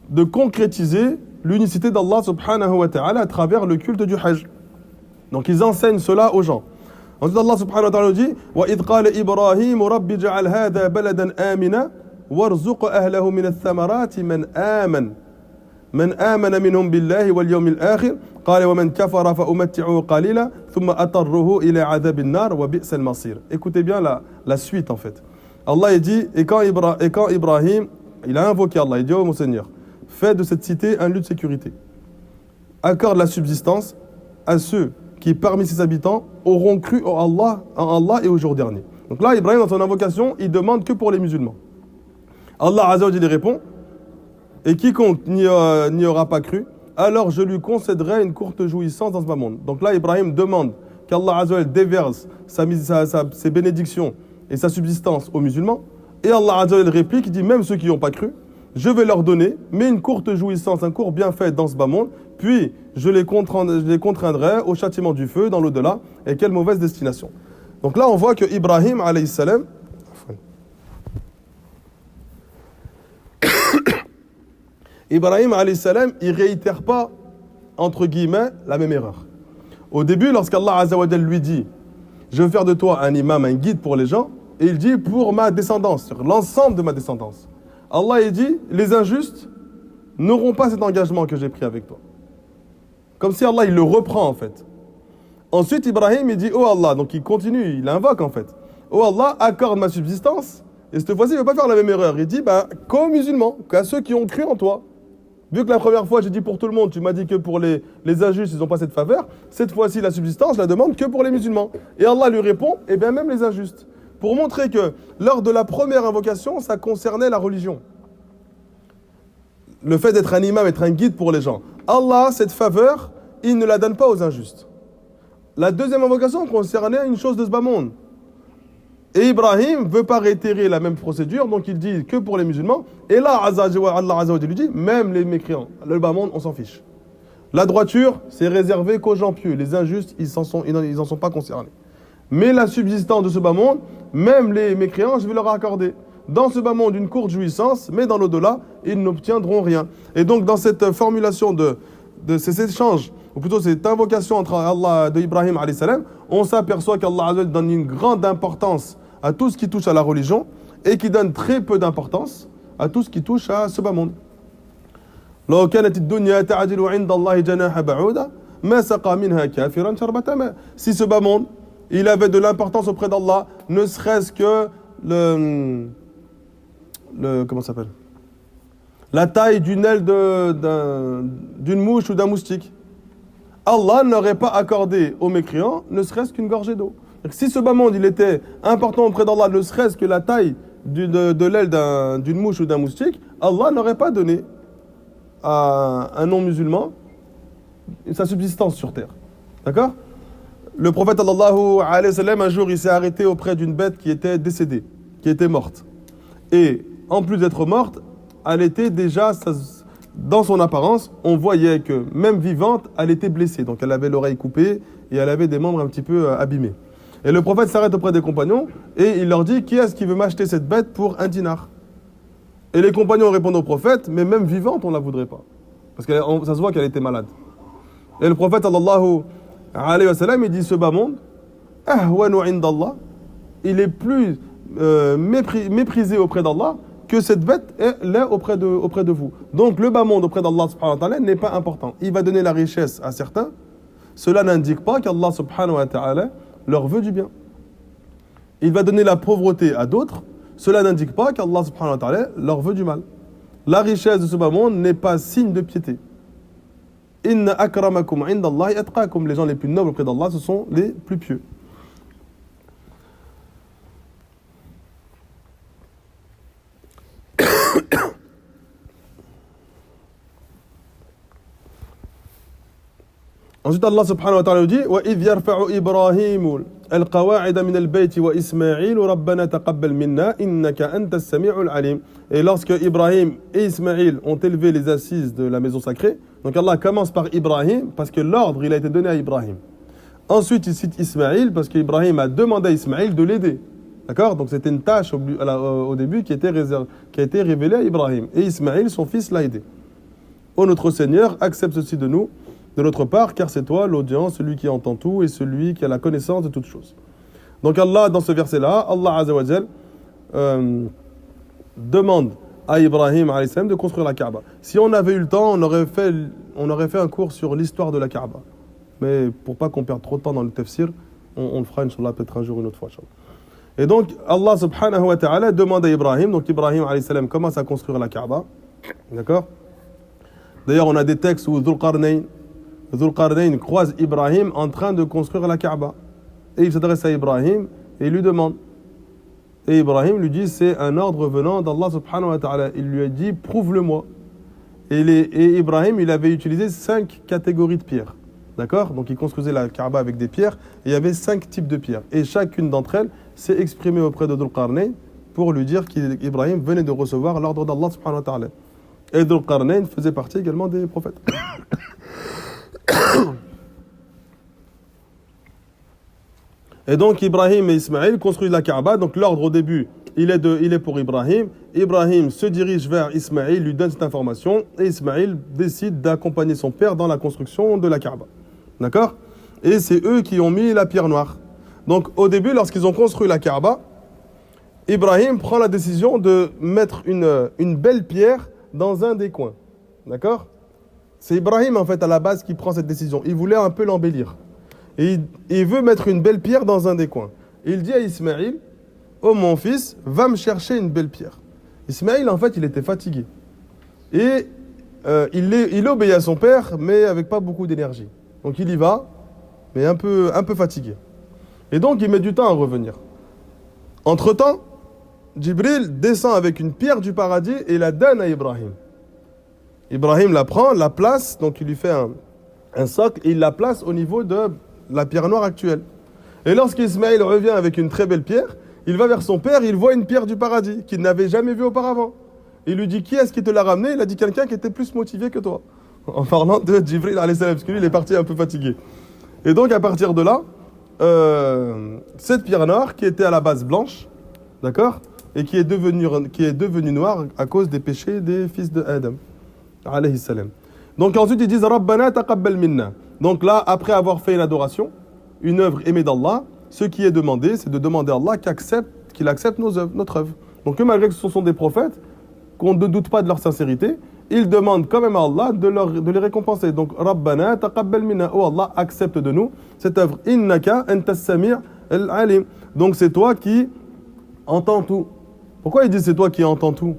Speaker 1: de concrétiser l'unicité d'Allah subhanahu wa ta'ala à travers le culte du Hajj. Donc ils enseignent cela aux gens. Ensuite Allah subhanahu wa ta'ala dit وَإِذْ قَالَ إِبْرَاهِيمُ رَبِّ اجْعَلْ هَذَا بَلَدًا آمِنًا وَارْزُقْ أَهْلَهُ مِنَ الثَّمَرَاتِ من آمن منهم بالله واليوم الآخر قال ومن كفر فأمتعه قليلا ثم أضطره إلى عذاب النار وبئس المصير. Écoutez bien la suite en fait. Allah il dit et quand Ibrahim il a invoqué Allah, il dit oh mon Seigneur, fais de cette cité un lieu de sécurité. Accorde la subsistance à ceux qui parmi ses habitants auront cru en Allah et au jour dernier. Donc là Ibrahim dans son invocation, il demande que pour les musulmans. Allah Azza wa Jalla répond et quiconque n'y aura pas cru, alors je lui concéderai une courte jouissance dans ce bas monde. Donc là, Ibrahim demande qu'Allah Azza wa Jalla déverse ses bénédictions et sa subsistance aux musulmans. Et Allah Azza wa Jalla réplique, il dit même ceux qui n'ont pas cru, je vais leur donner, mais une courte jouissance, un court bienfait dans ce bas monde, puis je les contraindrai au châtiment du feu dans l'au-delà. Et quelle mauvaise destination. Donc là, on voit que Ibrahim, alayhi salam, Ibrahim alayhi salam, il ne réitère pas, entre guillemets, la même erreur. Au début, lorsqu'Allah Azza wa Jalla lui dit « Je veux faire de toi un imam, un guide pour les gens », et il dit « Pour ma descendance, sur l'ensemble de ma descendance ». Allah il dit « Les injustes n'auront pas cet engagement que j'ai pris avec toi ». Comme si Allah, il le reprend en fait. Ensuite, Ibrahim, il dit « Oh Allah », donc il continue, il invoque en fait. « Oh Allah, accorde ma subsistance ». Et cette fois-ci, il ne veut pas faire la même erreur. Il dit « Qu'aux musulmans, qu'à ceux qui ont cru en toi ». Vu que la première fois, j'ai dit pour tout le monde, tu m'as dit que pour les injustes, ils n'ont pas cette faveur. Cette fois-ci, la subsistance, je la demande que pour les musulmans. Et Allah lui répond, eh bien même les injustes. Pour montrer que lors de la première invocation, ça concernait la religion. Le fait d'être un imam, être un guide pour les gens. Allah, cette faveur, il ne la donne pas aux injustes. La deuxième invocation concernait une chose de ce bas monde. Et Ibrahim ne veut pas réitérer la même procédure, donc il dit que pour les musulmans. Et là, Allah Azza wa Jalla lui dit, même les mécréants, le bas monde, on s'en fiche. La droiture, c'est réservé qu'aux gens pieux. Les injustes, ils n'en sont pas concernés. Mais la subsistance de ce bas monde, même les mécréants, je vais leur accorder. dans ce bas monde une courte jouissance, mais dans l'au-delà, ils n'obtiendront rien. Et donc, dans cette formulation de ces échanges, ou plutôt cette invocation entre Allah de Ibrahim alayhi salam, on s'aperçoit qu'Allah Azza wa Jalla donne une grande importance à tout ce qui touche à la religion et qui donne très peu d'importance à tout ce qui touche à ce bas monde. لو كانت الدنيا تعدل عند الله جناح بعوضة ما سقى منها كافرا شربة ماء. Si ce bas monde, il avait de l'importance auprès d'Allah, ne serait-ce que comment ça s'appelle, la taille d'une aile d'une mouche ou d'un moustique, Allah n'aurait pas accordé aux mécréants ne serait-ce qu'une gorgée d'eau. Si ce bas monde il était important auprès d'Allah, ne serait-ce que la taille de l'aile d'une mouche ou d'un moustique, Allah n'aurait pas donné à un non-musulman sa subsistance sur terre. D'accord? Le prophète sallallahu alayhi wa sallam, un jour, il s'est arrêté auprès d'une bête qui était décédée, qui était morte. Et en plus d'être morte, elle était déjà, dans son apparence, on voyait que même vivante, elle était blessée. Donc elle avait l'oreille coupée et elle avait des membres un petit peu abîmés. Et le prophète s'arrête auprès des compagnons et il leur dit: qui est-ce qui veut m'acheter cette bête pour 1 dinar? Et les compagnons répondent au prophète: mais même vivante, on ne la voudrait pas. Parce que ça se voit qu'elle était malade. Et le prophète, sallallahu alayhi wa sallam, il dit: ce bas monde, ahwanu indallah, il est plus méprisé auprès d'Allah que cette bête l'est auprès de vous. Donc le bas monde auprès d'Allah subhanahu wa ta'ala n'est pas important. Il va donner la richesse à certains. Cela n'indique pas qu'Allah subhanahu wa ta'ala leur veut du bien. Il va donner la pauvreté à d'autres. Cela n'indique pas qu'Allah subhanahu wa ta'ala leur veut du mal. La richesse de ce bas monde n'est pas signe de piété. Inna akramakum indallahi atqakum. Les gens les plus nobles auprès d'Allah, ce sont les plus pieux. Ensuite, Allah subhanahu wa ta'ala nous dit: وَإِذْ يَرْفَعُ إِبْرَاهِيمُ الْقَوَاعِدَ مِنَ الْبَيْتِ وَإِسْمَاعِيلُ رَبَّنَا تَقَبَّلْ مِنَّا إِنَّكَ أَنْتَ السَّمِيعُ الْعَلِيمُ. Et lorsque Ibrahim et Ismaïl ont élevé les assises de la maison sacrée, donc Allah commence par Ibrahim parce que l'ordre il a été donné à Ibrahim. Ensuite, il cite Ismaïl parce qu'Ibrahim a demandé à Ismaïl de l'aider. D'accord? Donc c'était une tâche au début qui a été révélée à Ibrahim. Et Ismaïl, son fils, l'a aidé. Ô notre Seigneur, accepte ceci de nous, de notre part, car c'est toi l'audience, celui qui entend tout et celui qui a la connaissance de toutes choses. Donc Allah, dans ce verset-là, Allah Azza wa Jal demande à Ibrahim alayhi salam de construire la Kaaba. Si on avait eu le temps, on aurait fait un cours sur l'histoire de la Kaaba. Mais pour pas qu'on perde trop de temps dans le tafsir, on le fera, Inch'Allah, peut-être un jour, une autre fois. Et donc, Allah subhanahu wa ta'ala demande à Ibrahim, donc Ibrahim alayhi salam commence à construire la Kaaba. D'accord? D'ailleurs, on a des textes où Dhul Qarnayn croise Ibrahim en train de construire la Kaaba. Et il s'adresse à Ibrahim et il lui demande. Et Ibrahim lui dit: c'est un ordre venant d'Allah subhanahu wa ta'ala. Il lui a dit: prouve-le-moi. Et Ibrahim, il avait utilisé 5 catégories de pierres. D'accord? Donc il construisait la Kaaba avec des pierres. Et il y avait 5 types de pierres. Et chacune d'entre elles s'est exprimée auprès de Dhul Qarnayn pour lui dire qu'Ibrahim venait de recevoir l'ordre d'Allah subhanahu wa ta'ala. Et Dhul Qarnayn faisait partie également des prophètes. Et donc Ibrahim et Ismaïl construisent la Kaaba. Donc l'ordre au début, il est pour Ibrahim. Ibrahim se dirige vers Ismaïl, lui donne cette information. Et Ismaïl décide d'accompagner son père dans la construction de la Kaaba. D'accord? Et c'est eux qui ont mis la pierre noire. Donc au début, lorsqu'ils ont construit la Kaaba, Ibrahim prend la décision de mettre une belle pierre dans un des coins. D'accord? C'est Ibrahim, en fait, à la base, qui prend cette décision. Il voulait un peu l'embellir. Et il veut mettre une belle pierre dans un des coins. Il dit à Ismaïl: oh mon fils, va me chercher une belle pierre. Ismaïl, en fait, il était fatigué. Et il obéit à son père, mais avec pas beaucoup d'énergie. Donc il y va, mais un peu fatigué. Et donc il met du temps à revenir. Entre-temps, Jibril descend avec une pierre du paradis et la donne à Ibrahim. Ibrahim la prend, la place, donc il lui fait un socle et il la place au niveau de la pierre noire actuelle. Et lorsqu'Ismaïl revient avec une très belle pierre, il va vers son père, il voit une pierre du paradis qu'il n'avait jamais vue auparavant. Il lui dit: qui est-ce qui te l'a ramené? Il a dit: quelqu'un qui était plus motivé que toi. En parlant de Jibril alayhi salam, parce que lui il est parti un peu fatigué. Et donc à partir de là, cette pierre noire qui était à la base blanche, d'accord, et qui est devenu noir à cause des péchés des fils de Adam, alayhi salam. Donc ensuite ils disent Rabbana taqabbal minna. Donc là, après avoir fait une adoration, une œuvre aimée d'Allah, ce qui est demandé, c'est de demander à Allah qu'il accepte notre œuvre. Donc malgré que ce sont des prophètes, qu'on ne doute pas de leur sincérité, ils demandent quand même à Allah de les récompenser. Donc Rabbana taqabbal minna. Oh Allah, accepte de nous cette œuvre. Innaka antas sami' al-alim. Donc c'est toi qui entends tout. Pourquoi ils disent c'est toi qui entends tout?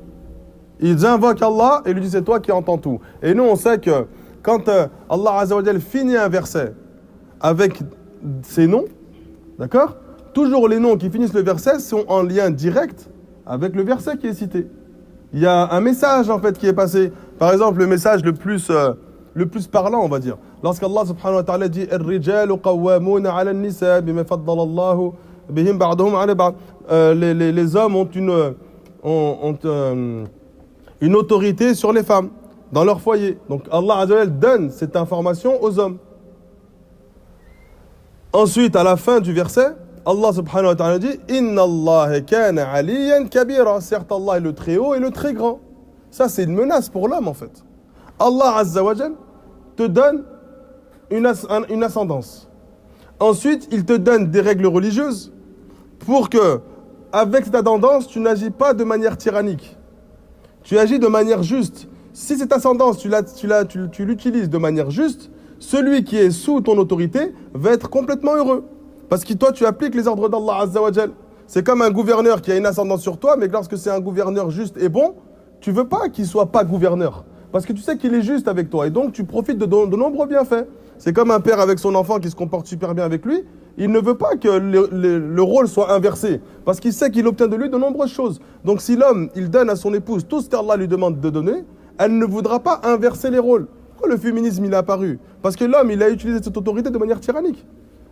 Speaker 1: Ils invoquent Allah et lui disent c'est toi qui entends tout. Et nous on sait que quand Allah Azza wa Jal finit un verset avec ses noms, d'accord? Toujours les noms qui finissent le verset sont en lien direct avec le verset qui est cité. Il y a un message en fait qui est passé. Par exemple, le message le plus parlant, on va dire. Lorsqu'Allah subhanahu wa ta'ala dit Ar-rijalu qawwamuna 'ala an-nisa bima faddala Allahu bihim ba'dahum 'ala ba'd. Les hommes ont une autorité sur les femmes dans leur foyer. Donc Allah Azza wa Jal donne cette information aux hommes. Ensuite, à la fin du verset, Allah subhanahu wa ta'ala dit Inna Allah kana aliyan kabira. Certes, Allah est le très haut et le très grand. Ça, c'est une menace pour l'homme en fait. Allah Azza wa Jal te donne une ascendance. Ensuite, il te donne des règles religieuses pour que, avec cette ascendance, tu n'agis pas de manière tyrannique. Tu agis de manière juste. Si cette ascendance, tu l'utilises de manière juste, celui qui est sous ton autorité va être complètement heureux. Parce que toi, tu appliques les ordres d'Allah Azza wa Jal. C'est comme un gouverneur qui a une ascendance sur toi, mais lorsque c'est un gouverneur juste et bon, tu veux pas qu'il soit pas gouverneur. Parce que tu sais qu'il est juste avec toi. Et donc, tu profites de nombreux bienfaits. C'est comme un père avec son enfant qui se comporte super bien avec lui. Il ne veut pas que le rôle soit inversé. Parce qu'il sait qu'il obtient de lui de nombreuses choses. Donc, si l'homme, il donne à son épouse tout ce qu'Allah lui demande de donner, elle ne voudra pas inverser les rôles. Pourquoi le féminisme, il est apparu? Parce que l'homme, il a utilisé cette autorité de manière tyrannique.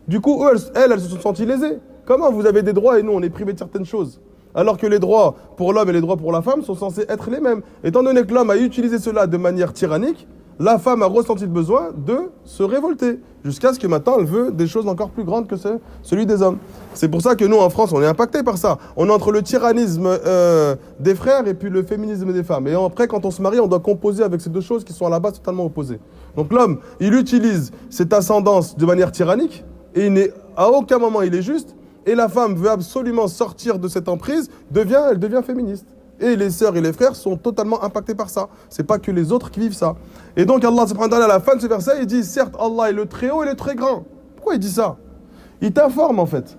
Speaker 1: Du coup, elles se sont senties lésées. Comment vous avez des droits et nous, on est privés de certaines choses? Alors que les droits pour l'homme et les droits pour la femme sont censés être les mêmes. Étant donné que l'homme a utilisé cela de manière tyrannique, la femme a ressenti le besoin de se révolter. Jusqu'à ce que maintenant, elle veut des choses encore plus grandes que celui des hommes. C'est pour ça que nous, en France, on est impactés par ça. On est entre le tyrannisme des frères et puis le féminisme des femmes. Et après, quand on se marie, on doit composer avec ces deux choses qui sont à la base totalement opposées. Donc l'homme, il utilise cette ascendance de manière tyrannique et à aucun moment il est juste. Et la femme veut absolument sortir de cette emprise, elle devient féministe. Et les sœurs et les frères sont totalement impactés par ça. C'est pas que les autres qui vivent ça. Et donc Allah subhanahu wa ta'ala, à la fin de ce verset, il dit certes Allah est le très haut et le très grand. Pourquoi il dit ça? Il t'informe en fait.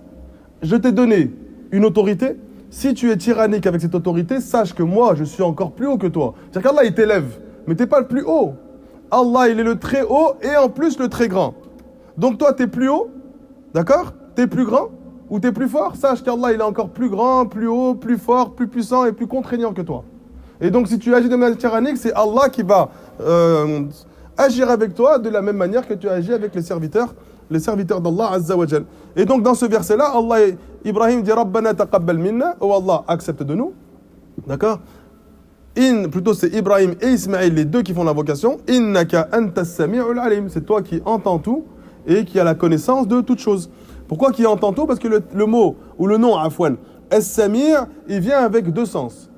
Speaker 1: Je t'ai donné une autorité. Si tu es tyrannique avec cette autorité, sache que moi je suis encore plus haut que toi. C'est-à-dire qu'Allah il t'élève, mais t'es pas le plus haut. Allah il est le très haut et en plus le très grand. Donc toi t'es plus haut, d'accord? T'es plus grand ou t'es plus fort, sache qu'Allah il est encore plus grand, plus haut, plus fort, plus puissant et plus contraignant que toi. Et donc si tu agis de manière tyrannique, c'est Allah qui va agir avec toi de la même manière que tu agis avec les serviteurs d'Allah Azza wa Jal. Et donc dans ce verset-là, Ibrahim dit Rabbana taqabbal minna, oh Allah, accepte de nous. D'accord? Plutôt c'est Ibrahim et Ismaïl, les deux qui font l'invocation. Innaka antas sami'ul alim, c'est toi qui entends tout et qui a la connaissance de toutes choses. Pourquoi qui entend tout? Parce que le mot, ou le nom, afwan, as-samir, il vient avec deux sens.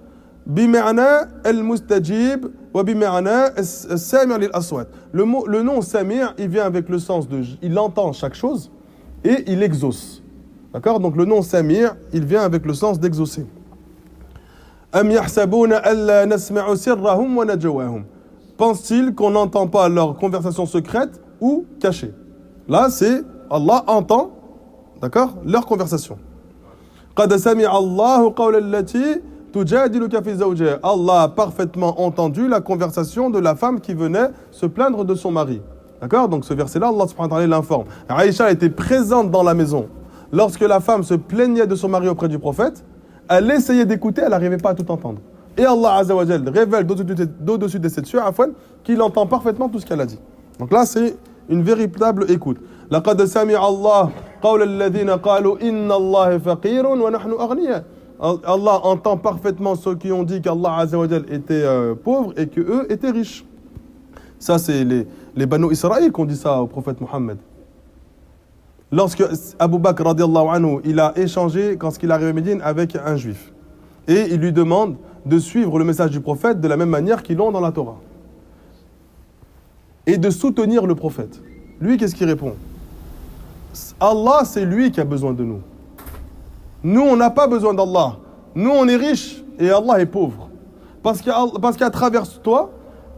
Speaker 1: Bima'na al-mustajib, wa bima'na as-samir lil-aswat. Le nom samir, il vient avec le sens de, il entend chaque chose et il exauce. D'accord? Donc le nom samir, il vient avec le sens d'exaucer. Am yahsabuna alla nasma'u sirrahum wa najwahum. Pense-t-il qu'on n'entend pas leur conversation secrète ou cachée? Là, c'est Allah entend, d'accord, leur conversation. قَدْ سَمِعَ اللَّهُ قَوْلَ الَّتِي تُجَادِلُكَ فِي زَوْجِهَا. Allah a parfaitement entendu la conversation de la femme qui venait se plaindre de son mari. D'accord? Donc ce verset-là, Allah subhanahu wa ta'ala l'informe. Aïcha était présente dans la maison. Lorsque la femme se plaignait de son mari auprès du prophète, elle essayait d'écouter, elle n'arrivait pas à tout entendre. Et Allah Azza wa Jal révèle d'au-dessus de cette sueur qu'il entend parfaitement tout ce qu'elle a dit. Donc là, c'est une véritable écoute. لقد سمع الله قول الذين قالوا إن الله فقير ونحن أغنياء. Allah entend parfaitement ceux qui ont dit qu'Allah Azza wa Jal était pauvre et qu'eux étaient riches. Ça, c'est les Banu Israël qui ont dit ça au prophète Mohammed. Lorsque Abu Bakr radiallahu anhu, il a échangé, quand il est arrivé à Médine, avec un juif. Et ils lui demandent de suivre le message du prophète de la même manière qu'ils l'ont dans la Torah. Et de soutenir le prophète. Lui, qu'est-ce qu'il répond? Allah, c'est lui qui a besoin de nous. Nous, on n'a pas besoin d'Allah. Nous, on est riches et Allah est pauvre. Parce qu'à travers toi,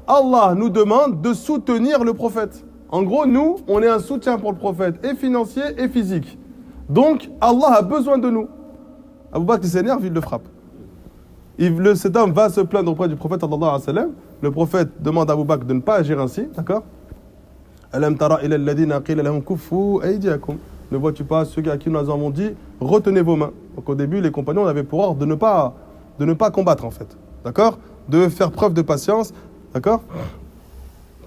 Speaker 1: Allah nous demande de soutenir le prophète. En gros, nous, on est un soutien pour le prophète, et financier et physique. Donc, Allah a besoin de nous. Abu Bakr s'énerve, il le frappe. Cet homme va se plaindre auprès du prophète sallallahu alayhi wa sallam. Le prophète demande à Abu Bakr de ne pas agir ainsi, d'accord? Alam tara ila alladhina qila lahum kuffu aydiyakum. Ne vois-tu pas ceux à qui nous avons dit retenez vos mains. Donc au début, les compagnons avaient pour ordre de ne pas combattre en fait, d'accord? De faire preuve de patience, d'accord?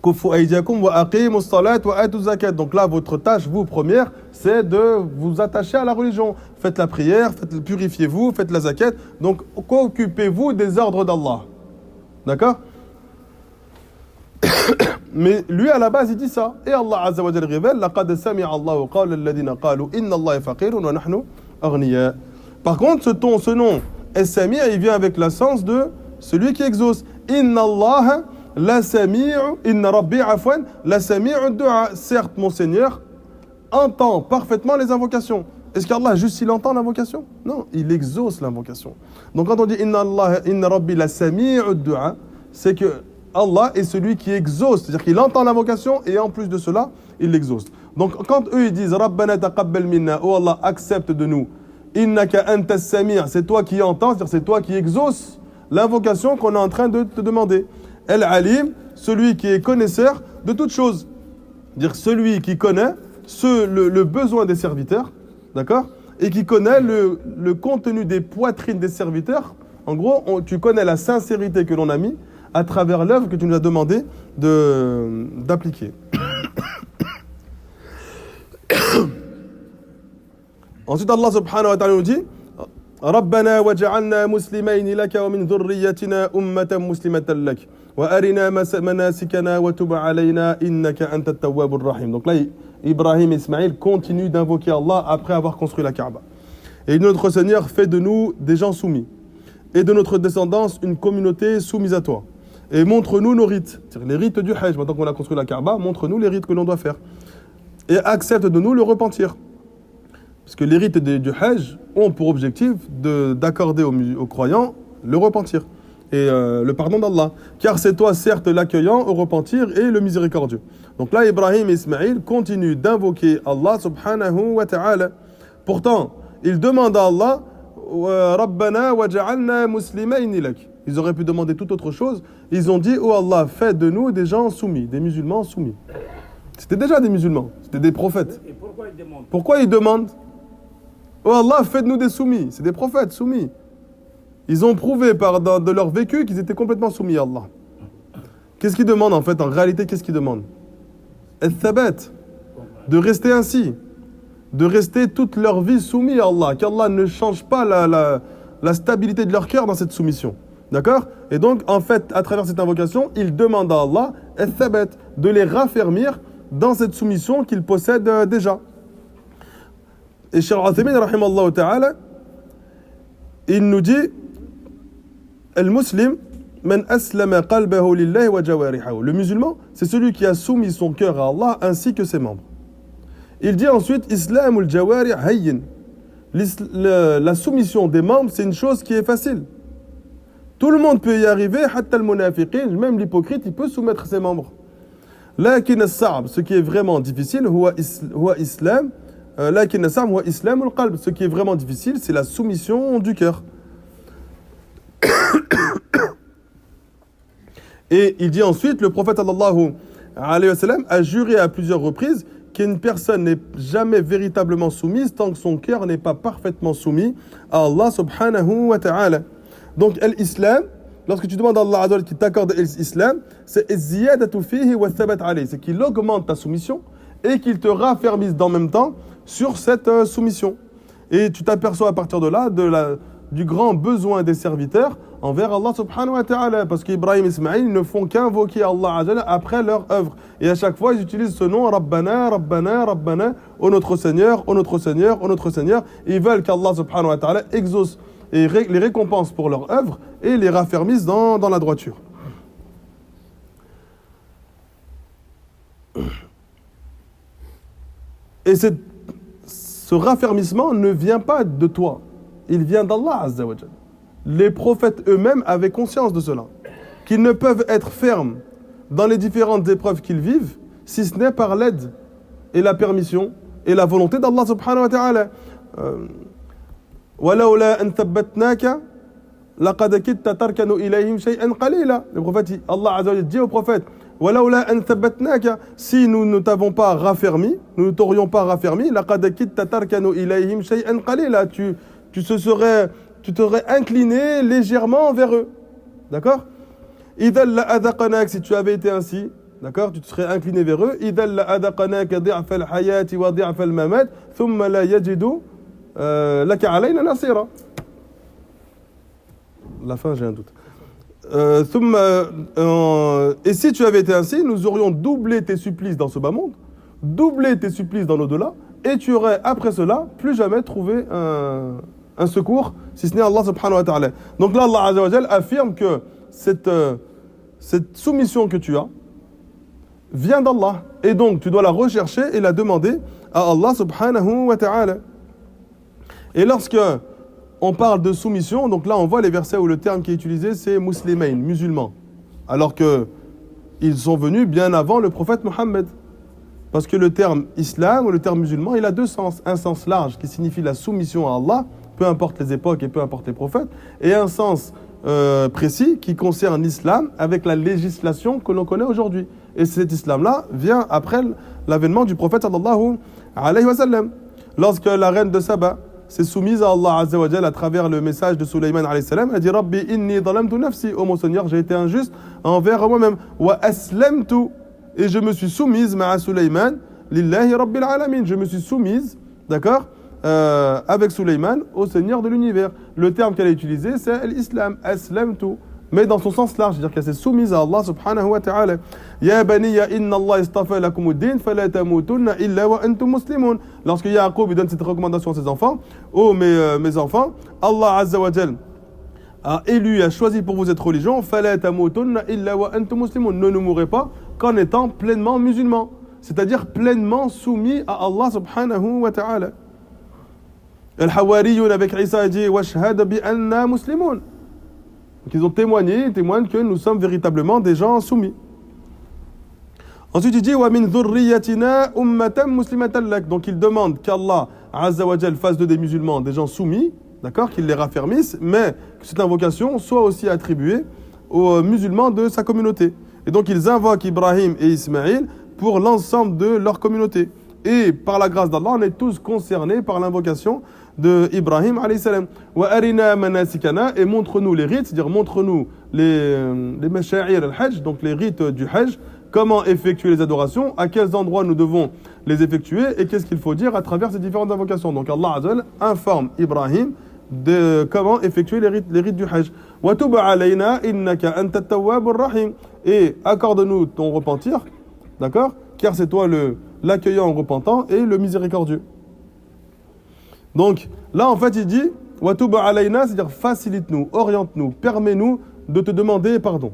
Speaker 1: Kuffu aydiyakum wa aqimus salat wa atuz zakat. Donc là, votre tâche, vous première, c'est de vous attacher à la religion. Faites la prière, purifiez-vous, faites la zakat. Donc occupez-vous des ordres d'Allah, d'accord? Mais lui, à la base, il dit ça. Et Allah Azza wa Jalla révèle لَقَدْ سَمِعَ اللَّهُ قَوْلَ الَّذِينَ قَالُوا إِنَّ اللَّهَ فَقِيرٌ وَنَحْنُ أَغْنِيَاءٌ. Par contre, ce Sami', il vient avec le sens de celui qui exauce. Inna Allah la sami'u, inna Rabbi afwan, la sami'u du'a. Certes, mon Seigneur entend parfaitement les invocations. Est-ce qu'Allah, juste il entend l'invocation? Non, il exauce l'invocation. Donc quand on dit inna Rabbi la sami'u du'a, c'est que Allah est celui qui exauce, c'est-à-dire qu'il entend l'invocation et en plus de cela, il l'exauce. Donc quand eux ils disent Rabbana taqabbal minna, oh Allah accepte de nous, innaka anta as-sami', c'est toi qui entends, c'est-à-dire c'est toi qui exauce l'invocation qu'on est en train de te demander. El-Alim, celui qui est connaisseur de toutes choses, c'est-à-dire celui qui connaît le besoin des serviteurs, d'accord, et qui connaît le contenu des poitrines des serviteurs. En gros, tu connais la sincérité que l'on a mis à travers l'œuvre que tu nous as demandé d'appliquer. Ensuite, Allah subhanahu wa ta'ala nous dit رَبَّنَا وَجَعَلْنَا مُسْلِمَيْنِ لَكَ وَمِنْ ذُرِّيَّتِنَا أُمَّةً مُسْلِمَةً لَكَ وَأَرِنَا مَنَاسِكَنَا وَتُبْ عَلَيْنَا إِنَّكَ أَنْتَ التَّوَّابُ الرَّحِيمُ. Donc là, Ibrahim et Ismaïl continuent d'invoquer Allah après avoir construit la Kaaba. Et notre Seigneur fait de nous des gens soumis et de notre descendance une communauté soumise à toi. Et montre-nous nos rites, c'est-à-dire les rites du Hajj. Maintenant qu'on a construit la Kaaba, montre-nous les rites que l'on doit faire. Et accepte de nous le repentir. Parce que les rites du Hajj ont pour objectif d'accorder aux croyants le repentir et le pardon d'Allah. Car c'est toi, certes, l'accueillant au repentir et le miséricordieux. Donc là, Ibrahim et Ismaïl continuent d'invoquer Allah subhanahu wa ta'ala. Pourtant, ils demandent à Allah Rabbana wa ja'alna muslimayni lak. Ils auraient pu demander toute autre chose. Ils ont dit, oh Allah, fais de nous des gens soumis, des musulmans soumis. C'était déjà des musulmans, c'était des prophètes.
Speaker 2: Et pourquoi ils demandent?
Speaker 1: Pourquoi ils demandent? Oh Allah, fais de nous des soumis. C'est des prophètes soumis. Ils ont prouvé de leur vécu qu'ils étaient complètement soumis à Allah. Qu'est-ce qu'ils demandent en fait? En réalité, qu'est-ce qu'ils demandent? Al-Thabat, de rester ainsi, de rester toute leur vie soumis à Allah, qu'Allah ne change pas la stabilité de leur cœur dans cette soumission. D'accord? Et donc, en fait, à travers cette invocation, ils demandent à Allah al-Thabat, de les raffermir dans cette soumission qu'ils possèdent déjà. Et Cheikh Al-Uthaymin, rahimallahu ta'ala, il nous dit Al-Muslim, man aslama qalbahu lillahi wa jawarihahu. Le musulman, c'est celui qui a soumis son cœur à Allah ainsi que ses membres. Il dit ensuite Islamul jawari hayyin. La soumission des membres, c'est une chose qui est facile. Tout le monde peut y arriver, hatta al-munafiqin, même l'hypocrite, il peut soumettre ses membres. Lakin as-sa'b, ce qui est vraiment difficile, huwa islam. Lakin as-sa'b huwa islamul qalb. Ce qui est vraiment difficile, c'est la soumission du cœur. Et il dit ensuite, le prophète sallallahu alayhi wa sallam a juré à plusieurs reprises qu'une personne n'est jamais véritablement soumise tant que son cœur n'est pas parfaitement soumis à Allah subhanahu wa ta'ala. Donc l'islam, lorsque tu demandes à Allah Azza wa Jalla qu'il t'accorde l'islam, c'est ziyadatu fihi wa thabat alayhi, c'est qu'il augmente ta soumission et qu'il te raffermisse en même temps sur cette soumission. Et tu t'aperçois à partir de là du grand besoin des serviteurs envers Allah subhanahu wa ta'ala, parce qu'Ibrahim et Ismaïl ne font qu'invoquer Allah Azza wa Jalla après leur œuvre. Et à chaque fois, ils utilisent ce nom, Rabbana, Rabbana, Rabbana, ô notre Seigneur, ô notre Seigneur, ô notre Seigneur. Ils veulent qu'Allah subhanahu wa ta'ala exauce et les récompense pour leur œuvre et les raffermisse dans la droiture. Et ce raffermissement ne vient pas de toi, il vient d'Allah Azza wa Jal. Les prophètes eux-mêmes avaient conscience de cela, qu'ils ne peuvent être fermes dans les différentes épreuves qu'ils vivent, si ce n'est par l'aide et la permission et la volonté d'Allah subhanahu wa ta'ala. وَلَوْلَا أَن ثَبَّتْنَاكَ لَقَدْ كِدْتَ تَرْكَنُ إِلَيْهِمْ شَيْئًا قَلِيلًا. Le prophète, Allah Azza wa Jal dit au prophète, وَلَوْلَا أَن ثَبَّتْنَاكَ, si nous ne t'avons pas raffermi, nous ne t'aurions pas raffermi, لَقَدْ كِدْتَ تَرْكَنُ إِلَيْهِمْ شَيْئًا قَلِيلًا, tu t'aurais incliné légèrement vers eux. D'accord? إِذًا لَأَذَقْنَاكَ, si tu avais été ainsi, d'accord, tu te serais incliné vers eux. إِذًا لَأَذَقْنَاكَ ضِعْفَ الْحَيَاةِ وَضِعْفَ الْمَمَاتِ ثُمَّ لَا يَجِدُوا لَكَ عَلَيْنَا نَصِيرًا. La fin, j'ai un doute. Et si tu avais été ainsi, nous aurions doublé tes supplices dans ce bas monde, doublé tes supplices dans l'au-delà, et tu aurais, après cela, plus jamais trouvé un secours, si ce n'est Allah subhanahu wa ta'ala. Donc là, Allah Azza wa Jal affirme que cette soumission que tu as vient d'Allah. Et donc, tu dois la rechercher et la demander à Allah subhanahu wa ta'ala. Et lorsque on parle de soumission, donc là, on voit les versets où le terme qui est utilisé, c'est muslimain, musulmans. Alors que ils sont venus bien avant le prophète Mohammed. Parce que le terme islam ou le terme musulman, il a deux sens. Un sens large qui signifie la soumission à Allah, peu importe les époques et peu importe les prophètes, et un sens précis qui concerne l'islam avec la législation que l'on connaît aujourd'hui. Et cet islam-là vient après l'avènement du prophète sallallahu alayhi wa sallam. Lorsque la reine de Saba s'est soumise à Allah Azza wa Jal à travers le message de Sulayman alayhi salam, elle a dit Rabbi inni zalamtu nafsi, oh mon Seigneur, j'ai été injuste envers moi-même. Wa aslamtu, et je me suis soumise ma'a Sulayman lillahi rabbil alamin, je me suis soumise, d'accord, avec Sulayman au Seigneur de l'univers. Le terme qu'elle a utilisé, c'est l'islam, aslamtu, mais dans son sens large, c'est-à-dire qu'elle s'est soumise à Allah subhanahu wa ta'ala. Ya baniya inna Allah istafa lakumuddin fala tamutunna illa wa antum muslimun. Lorsque Yaqub donne cette recommandation à ses enfants, oh mes enfants, Allah Azza wa Jal a élu, a choisi pour vous cette religion, fala tamutunna illa wa antum muslimun. Ne mourrez pas qu'en étant pleinement musulmans, c'est-à-dire pleinement soumis à Allah subhanahu wa ta'ala. Al-Hawariyoun avec Isa a dit washhad bi anna muslimun. Donc ils ont témoignent que nous sommes véritablement des gens soumis. Ensuite il dit wa min dhurriyyatina ummatan muslimatan lak. Donc il demande qu'Allah Azza wa Jal fasse de des musulmans des gens soumis, d'accord, qu'il les raffermisse, mais que cette invocation soit aussi attribuée aux musulmans de sa communauté. Et donc ils invoquent Ibrahim et Ismaïl pour l'ensemble de leur communauté. Et par la grâce d'Allah, on est tous concernés par l'invocation de Ibrahim alayhi salam. Wa arina manasikana, et montre-nous les rites, c'est-à-dire montre-nous les masha'ir al-hajj, donc les rites du hajj, comment effectuer les adorations, à quels endroits nous devons les effectuer et qu'est-ce qu'il faut dire à travers ces différentes invocations. Donc Allah Azza wa Jal informe Ibrahim de comment effectuer les rites du hajj. Wa tub alayna innaka anta at-tawwabur rahim, et accorde-nous ton repentir, d'accord, car c'est toi l'accueillant repentant et le miséricordieux. Donc là en fait il dit wa tub alayna, c'est-à-dire facilite-nous, oriente-nous, permets-nous de te demander pardon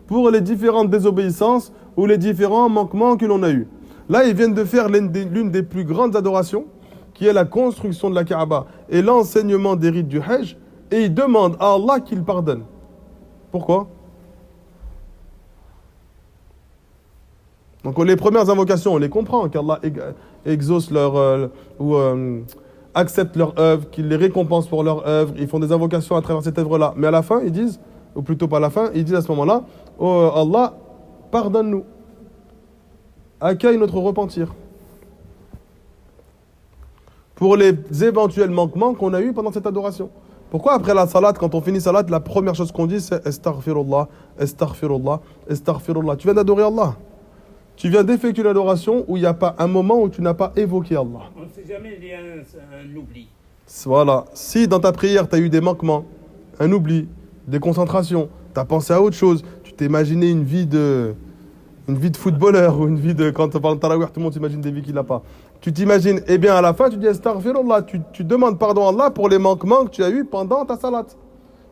Speaker 1: pour les différentes désobéissances ou les différents manquements que l'on a eus. Là ils viennent de faire l'une des plus grandes adorations, qui est la construction de la Kaaba et l'enseignement des rites du Hajj, et ils demandent à Allah qu'il pardonne. Pourquoi? Donc les premières invocations, on les comprend, qu'Allah exauce leur accepte leur œuvre, qu'il les récompense pour leur œuvre, ils font des invocations à travers cette œuvre-là. Mais à la fin, ils disent, ou plutôt pas à la fin, ils disent à ce moment-là, oh Allah, pardonne-nous, accueille notre repentir pour les éventuels manquements qu'on a eus pendant cette adoration. Pourquoi après la salat, quand on finit salat, la première chose qu'on dit c'est astaghfirullah, astaghfirullah, astaghfirullah. Tu viens d'adorer Allah. Tu viens d'effectuer l'adoration où il n'y a pas un moment où tu n'as pas évoqué Allah.
Speaker 2: On ne sait jamais, il y a un oubli.
Speaker 1: Voilà. Si dans ta prière, tu as eu des manquements, un oubli, des concentrations, tu as pensé à autre chose, tu t'es imaginé une vie de footballeur ou une vie de... Quand on parle de tarawih, tout le monde s'imagine des vies qu'il n'a pas. Tu t'imagines, eh bien à la fin, tu dis astaghfirullah, tu demandes pardon à Allah pour les manquements que tu as eus pendant ta salat.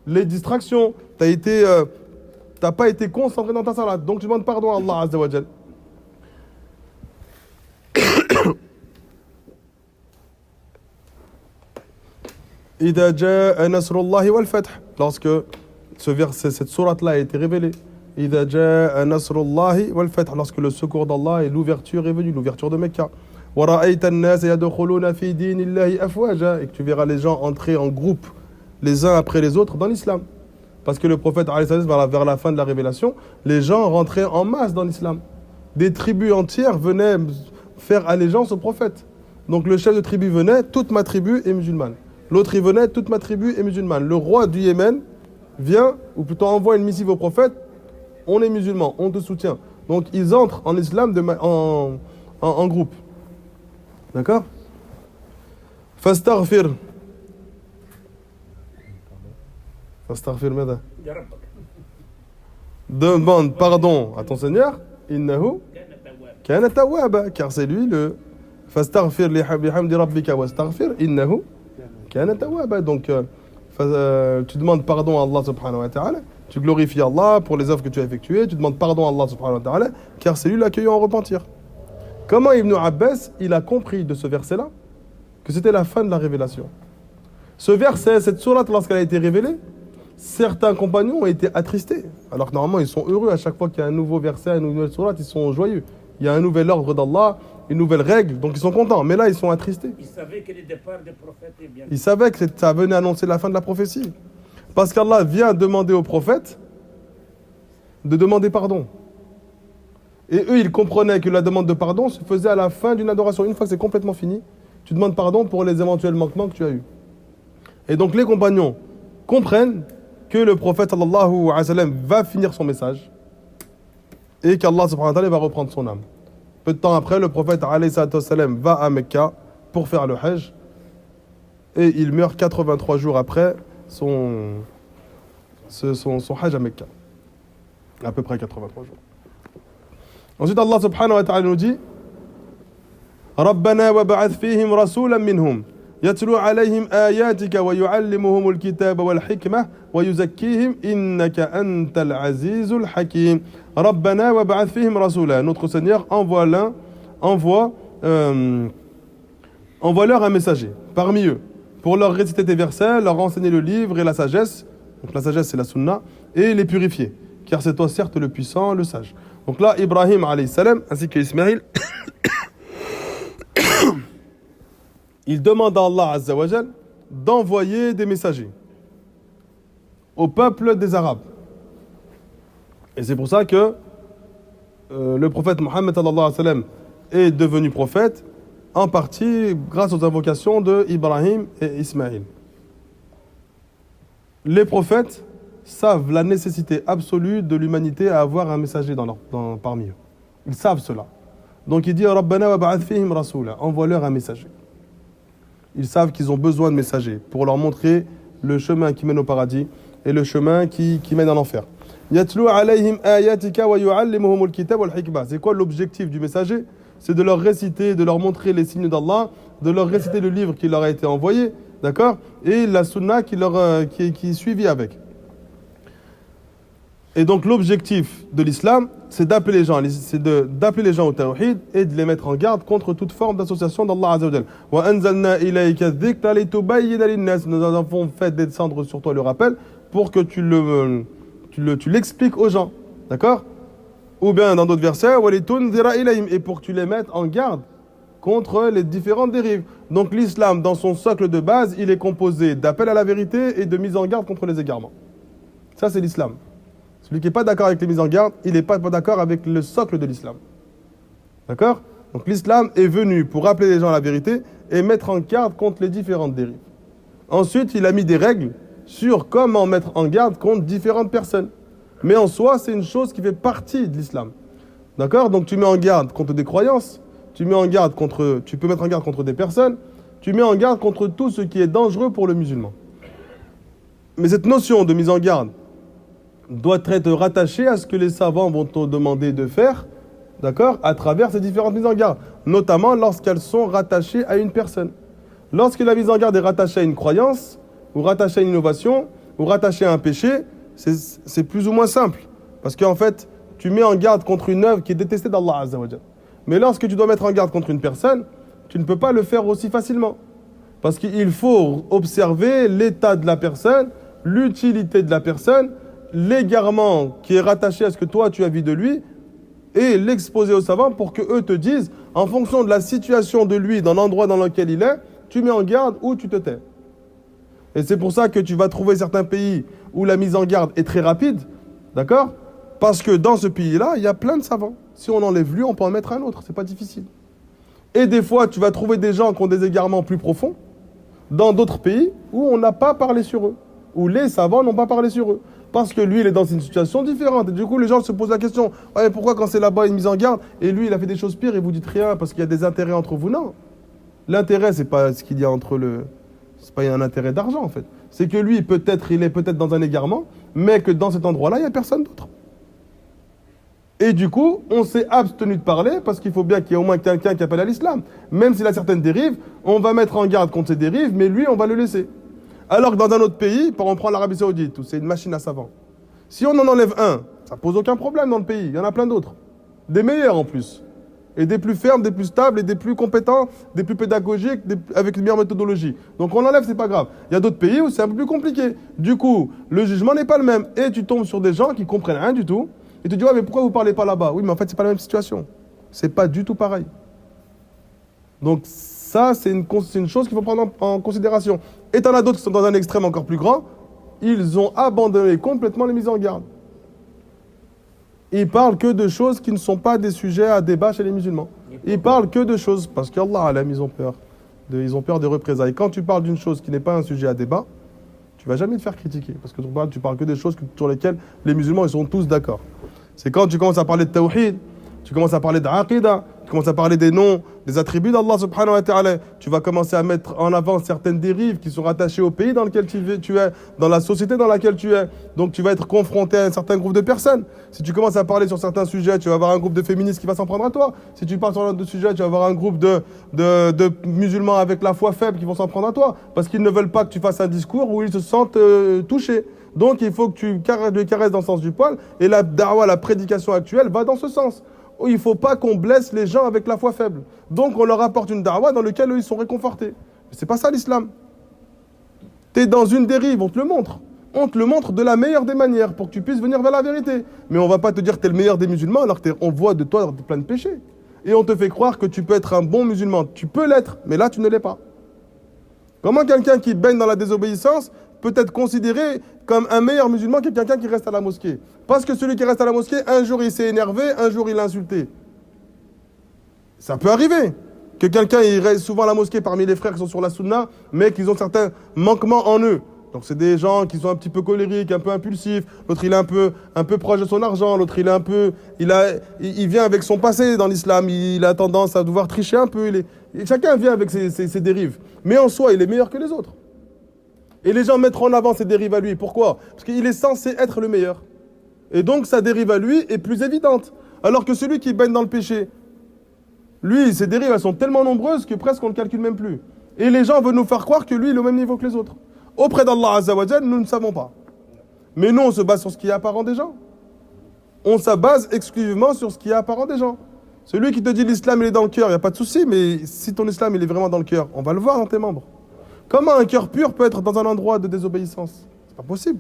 Speaker 1: Les distractions, t'as pas été concentré dans ta salat, donc tu demandes pardon à Allah Azza wa Jal. إذا جاء نصر الله والفتح, lorsque cette sourate-là a été révélée. إذا جاء نصر الله والفتح, lorsque le secours d'Allah et l'ouverture est venue, l'ouverture de Mecca. ورأيت الناس يدخلون في دين الله أفواجا, et que tu verras les gens entrer en groupe, les uns après les autres, dans l'islam. Parce que le prophète, vers la fin de la révélation, les gens rentraient en masse dans l'islam. Des tribus entières venaient faire allégeance au prophète. Donc le chef de tribu venait, toute ma tribu est musulmane. L'autre, il venait, toute ma tribu est musulmane. Le roi du Yémen vient, ou plutôt envoie une missive au prophète, on est musulman, on te soutient. Donc ils entrent en islam en groupe. D'accord? Fastaghfir. Fastaghfir, mada.
Speaker 2: يا ربك
Speaker 1: Demande pardon à ton Seigneur. Innahu
Speaker 2: كان توابا
Speaker 1: kana tawwaba, car c'est lui le fastaghfir bihamdi rabbika wastaghfir innahu kana tawwaba. Donc tu demandes pardon à Allah subhanahu wa ta'ala, tu glorifies Allah pour les œuvres que tu as effectuées, tu demandes pardon à Allah subhanahu wa ta'ala, car c'est lui l'accueillant en repentir. Comment Ibn Abbas, il a compris de ce verset-là que c'était la fin de la révélation. Ce verset, cette sourate, lorsqu'elle a été révélée, certains compagnons ont été attristés. Alors que normalement, ils sont heureux à chaque fois qu'il y a un nouveau verset, une nouvelle sourate, ils sont joyeux. Il y a un nouvel ordre d'Allah, une nouvelle règle, donc ils sont contents. Mais là, ils sont attristés.
Speaker 2: Il savait que le départ des prophètes est bien.
Speaker 1: Ils savaient que ça venait annoncer la fin de la prophétie. Parce qu'Allah vient demander aux prophètes de demander pardon. Et eux, ils comprenaient que la demande de pardon se faisait à la fin d'une adoration. Une fois que c'est complètement fini, tu demandes pardon pour les éventuels manquements que tu as eus. Et donc les compagnons comprennent que le prophète sallallahu alayhi wa sallam va finir son message et qu'Allah subhanahu wa ta'ala va reprendre son âme. Peu de temps après, le prophète alayhi wa sallam va à Mecca pour faire le hajj et il meurt 83 jours après son hajj à Mecca. À peu près 83 jours. Ensuite, Allah subhanahu wa ta'ala nous dit ربنا وابعث فيهم رسولا منهم يتلو عليهم آياتك ويعلمهم الكتاب والحكمة ويزكيهم إنك أنت العزيز الحكيم. ربنا وابعث فيهم رسولا. Notre Seigneur envoie-leur un messager parmi eux pour leur réciter tes versets, leur enseigner le livre et la sagesse. Donc la sagesse, c'est la sunna, et les purifier. Car c'est toi certes le puissant, le sage. Donc là, Ibrahim alayhi salam ainsi qu'Ismaïl il demande à Allah Azza wa Jal d'envoyer des messagers au peuple des Arabes. Et c'est pour ça que le prophète Mohammed sallallahu alayhi wa sallam est devenu prophète en partie grâce aux invocations de Ibrahim et Ismaïl. Les prophètes savent la nécessité absolue de l'humanité à avoir un messager parmi eux. Ils savent cela. Donc il dit Rabbana wa ba'ath fihim rasula, envoie-leur un messager. Ils savent qu'ils ont besoin de messagers pour leur montrer le chemin qui mène au paradis et le chemin qui mène à l'enfer. Yatlu alayhim ayatika wa yu'allimuhumul kitab wal hikma. C'est quoi l'objectif du messager? C'est de leur réciter, de leur montrer les signes d'Allah, de leur réciter le livre qui leur a été envoyé, d'accord? Et la sunna qui est suivie avec. Et donc l'objectif de l'islam, c'est d'appeler les gens au tawhid et de les mettre en garde contre toute forme d'association d'Allah Azza wa Jal. Wa anzalna ilayka dhikra litubayyina lin-nas. Nous avons fait descendre sur toi le rappel pour que tu l'expliques aux gens. D'accord? Ou bien dans d'autres versets, wa litunzira ilayhim, et pour que tu les mettes en garde contre les différentes dérives. Donc l'islam, dans son socle de base, il est composé d'appel à la vérité et de mise en garde contre les égarements. Ça, c'est l'islam. Celui qui n'est pas d'accord avec les mises en garde, il n'est pas d'accord avec le socle de l'islam. D'accord? Donc l'islam est venu pour rappeler les gens à la vérité et mettre en garde contre les différentes dérives. Ensuite, il a mis des règles sur comment mettre en garde contre différentes personnes. Mais en soi, c'est une chose qui fait partie de l'islam. D'accord? Donc tu mets en garde contre des croyances, tu peux mettre en garde contre des personnes, tu mets en garde contre tout ce qui est dangereux pour le musulman. Mais cette notion de mise en garde doit être rattaché à ce que les savants vont te demander de faire d'accord, à travers ces différentes mises en garde, notamment lorsqu'elles sont rattachées à une personne. Lorsque la mise en garde est rattachée à une croyance, ou rattachée à une innovation, ou rattachée à un péché, c'est plus ou moins simple. Parce qu'en fait, tu mets en garde contre une œuvre qui est détestée d'Allah Azza wa Jal. Mais lorsque tu dois mettre en garde contre une personne, tu ne peux pas le faire aussi facilement. Parce qu'il faut observer l'état de la personne, l'utilité de la personne, l'égarement qui est rattaché à ce que toi tu as vu de lui, et l'exposer aux savants pour qu'eux te disent, en fonction de la situation de lui, dans l'endroit dans lequel il est, tu mets en garde ou tu te tais. Et c'est pour ça que tu vas trouver certains pays où la mise en garde est très rapide, d'accord? Parce que dans ce pays-là, il y a plein de savants. Si on enlève lui, on peut en mettre un autre, c'est pas difficile. Et des fois, tu vas trouver des gens qui ont des égarements plus profonds dans d'autres pays où on n'a pas parlé sur eux, où les savants n'ont pas parlé sur eux. Parce que lui, il est dans une situation différente. Et du coup, les gens se posent la question, ouais, pourquoi quand c'est là-bas une mise en garde, et lui, il a fait des choses pires, et vous dites rien, parce qu'il y a des intérêts entre vous? Non. L'intérêt, c'est pas ce qu'il y a entre le... C'est pas un intérêt d'argent, en fait. C'est que lui, peut-être, il est peut-être dans un égarement, mais que dans cet endroit-là, il n'y a personne d'autre. Et du coup, on s'est abstenu de parler, parce qu'il faut bien qu'il y ait au moins quelqu'un qui appelle à l'islam. Même s'il a certaines dérives, on va mettre en garde contre ces dérives, mais lui, on va le laisser. Alors que dans un autre pays, par exemple, on prend l'Arabie Saoudite, où c'est une machine à savants. Si on en enlève un, ça pose aucun problème dans le pays. Il y en a plein d'autres. Des meilleurs en plus. Et des plus fermes, des plus stables, et des plus compétents, des plus pédagogiques, avec une meilleure méthodologie. Donc on enlève, c'est pas grave. Il y a d'autres pays où c'est un peu plus compliqué. Du coup, le jugement n'est pas le même. Et tu tombes sur des gens qui comprennent rien du tout. Et tu te dis, ouais, mais pourquoi vous parlez pas là-bas? Oui, mais en fait, c'est pas la même situation. C'est pas du tout pareil. Donc ça, c'est une chose qu'il faut prendre en considération. Et t'en as d'autres qui sont dans un extrême encore plus grand. Ils ont abandonné complètement les mises en garde. Ils parlent que de choses qui ne sont pas des sujets à débat chez les musulmans. Ils parlent que de choses, parce qu'Allah alam, ils ont peur. Ils ont peur des représailles. Quand tu parles d'une chose qui n'est pas un sujet à débat, tu vas jamais te faire critiquer. Parce que tu parles que des choses sur lesquelles les musulmans ils sont tous d'accord. C'est quand tu commences à parler de tawhid, tu commences à parler d'aqida, tu commences à parler des noms, des attributs d'Allah subhanahu wa ta'ala. Tu vas commencer à mettre en avant certaines dérives qui sont rattachées au pays dans lequel tu es, dans la société dans laquelle tu es. Donc tu vas être confronté à un certain groupe de personnes. Si tu commences à parler sur certains sujets, tu vas avoir un groupe de féministes qui va s'en prendre à toi. Si tu parles sur d'autres sujets, tu vas avoir un groupe de musulmans avec la foi faible qui vont s'en prendre à toi. Parce qu'ils ne veulent pas que tu fasses un discours où ils se sentent touchés. Donc il faut que tu lui caresses dans le sens du poil. Et la da'wa, la prédication actuelle va dans ce sens. Il ne faut pas qu'on blesse les gens avec la foi faible. Donc on leur apporte une da'wa dans laquelle eux, ils sont réconfortés. Mais c'est pas ça l'islam. Tu es dans une dérive, on te le montre. On te le montre de la meilleure des manières pour que tu puisses venir vers la vérité. Mais on va pas te dire que tu es le meilleur des musulmans alors qu'on voit de toi plein de péchés. Et on te fait croire que tu peux être un bon musulman. Tu peux l'être, mais là tu ne l'es pas. Comment quelqu'un qui baigne dans la désobéissance peut être considéré comme un meilleur musulman que quelqu'un qui reste à la mosquée? Parce que celui qui reste à la mosquée, un jour il s'est énervé, un jour il a insulté. Ça peut arriver que quelqu'un il reste souvent à la mosquée parmi les frères qui sont sur la sunna, mais qu'ils ont certains manquements en eux. Donc c'est des gens qui sont un petit peu colériques, un peu impulsifs. L'autre il est un peu proche de son argent. L'autre il vient avec son passé dans l'islam. Il a tendance à devoir tricher un peu. Chacun vient avec ses dérives. Mais en soi, il est meilleur que les autres. Et les gens mettront en avant ses dérives à lui. Pourquoi? Parce qu'il est censé être le meilleur. Et donc sa dérive à lui est plus évidente. Alors que celui qui baigne dans le péché, lui, ses dérives elles sont tellement nombreuses que presque on ne le calcule même plus. Et les gens veulent nous faire croire que lui il est au même niveau que les autres. Auprès d'Allah Azza wa Jal, nous ne savons pas. Mais nous, on se base sur ce qui est apparent des gens. On se base exclusivement sur ce qui est apparent des gens. Celui qui te dit l'islam il est dans le cœur, il n'y a pas de souci, mais si ton islam il est vraiment dans le cœur, on va le voir dans tes membres. Comment un cœur pur peut être dans un endroit de désobéissance? C'est pas possible.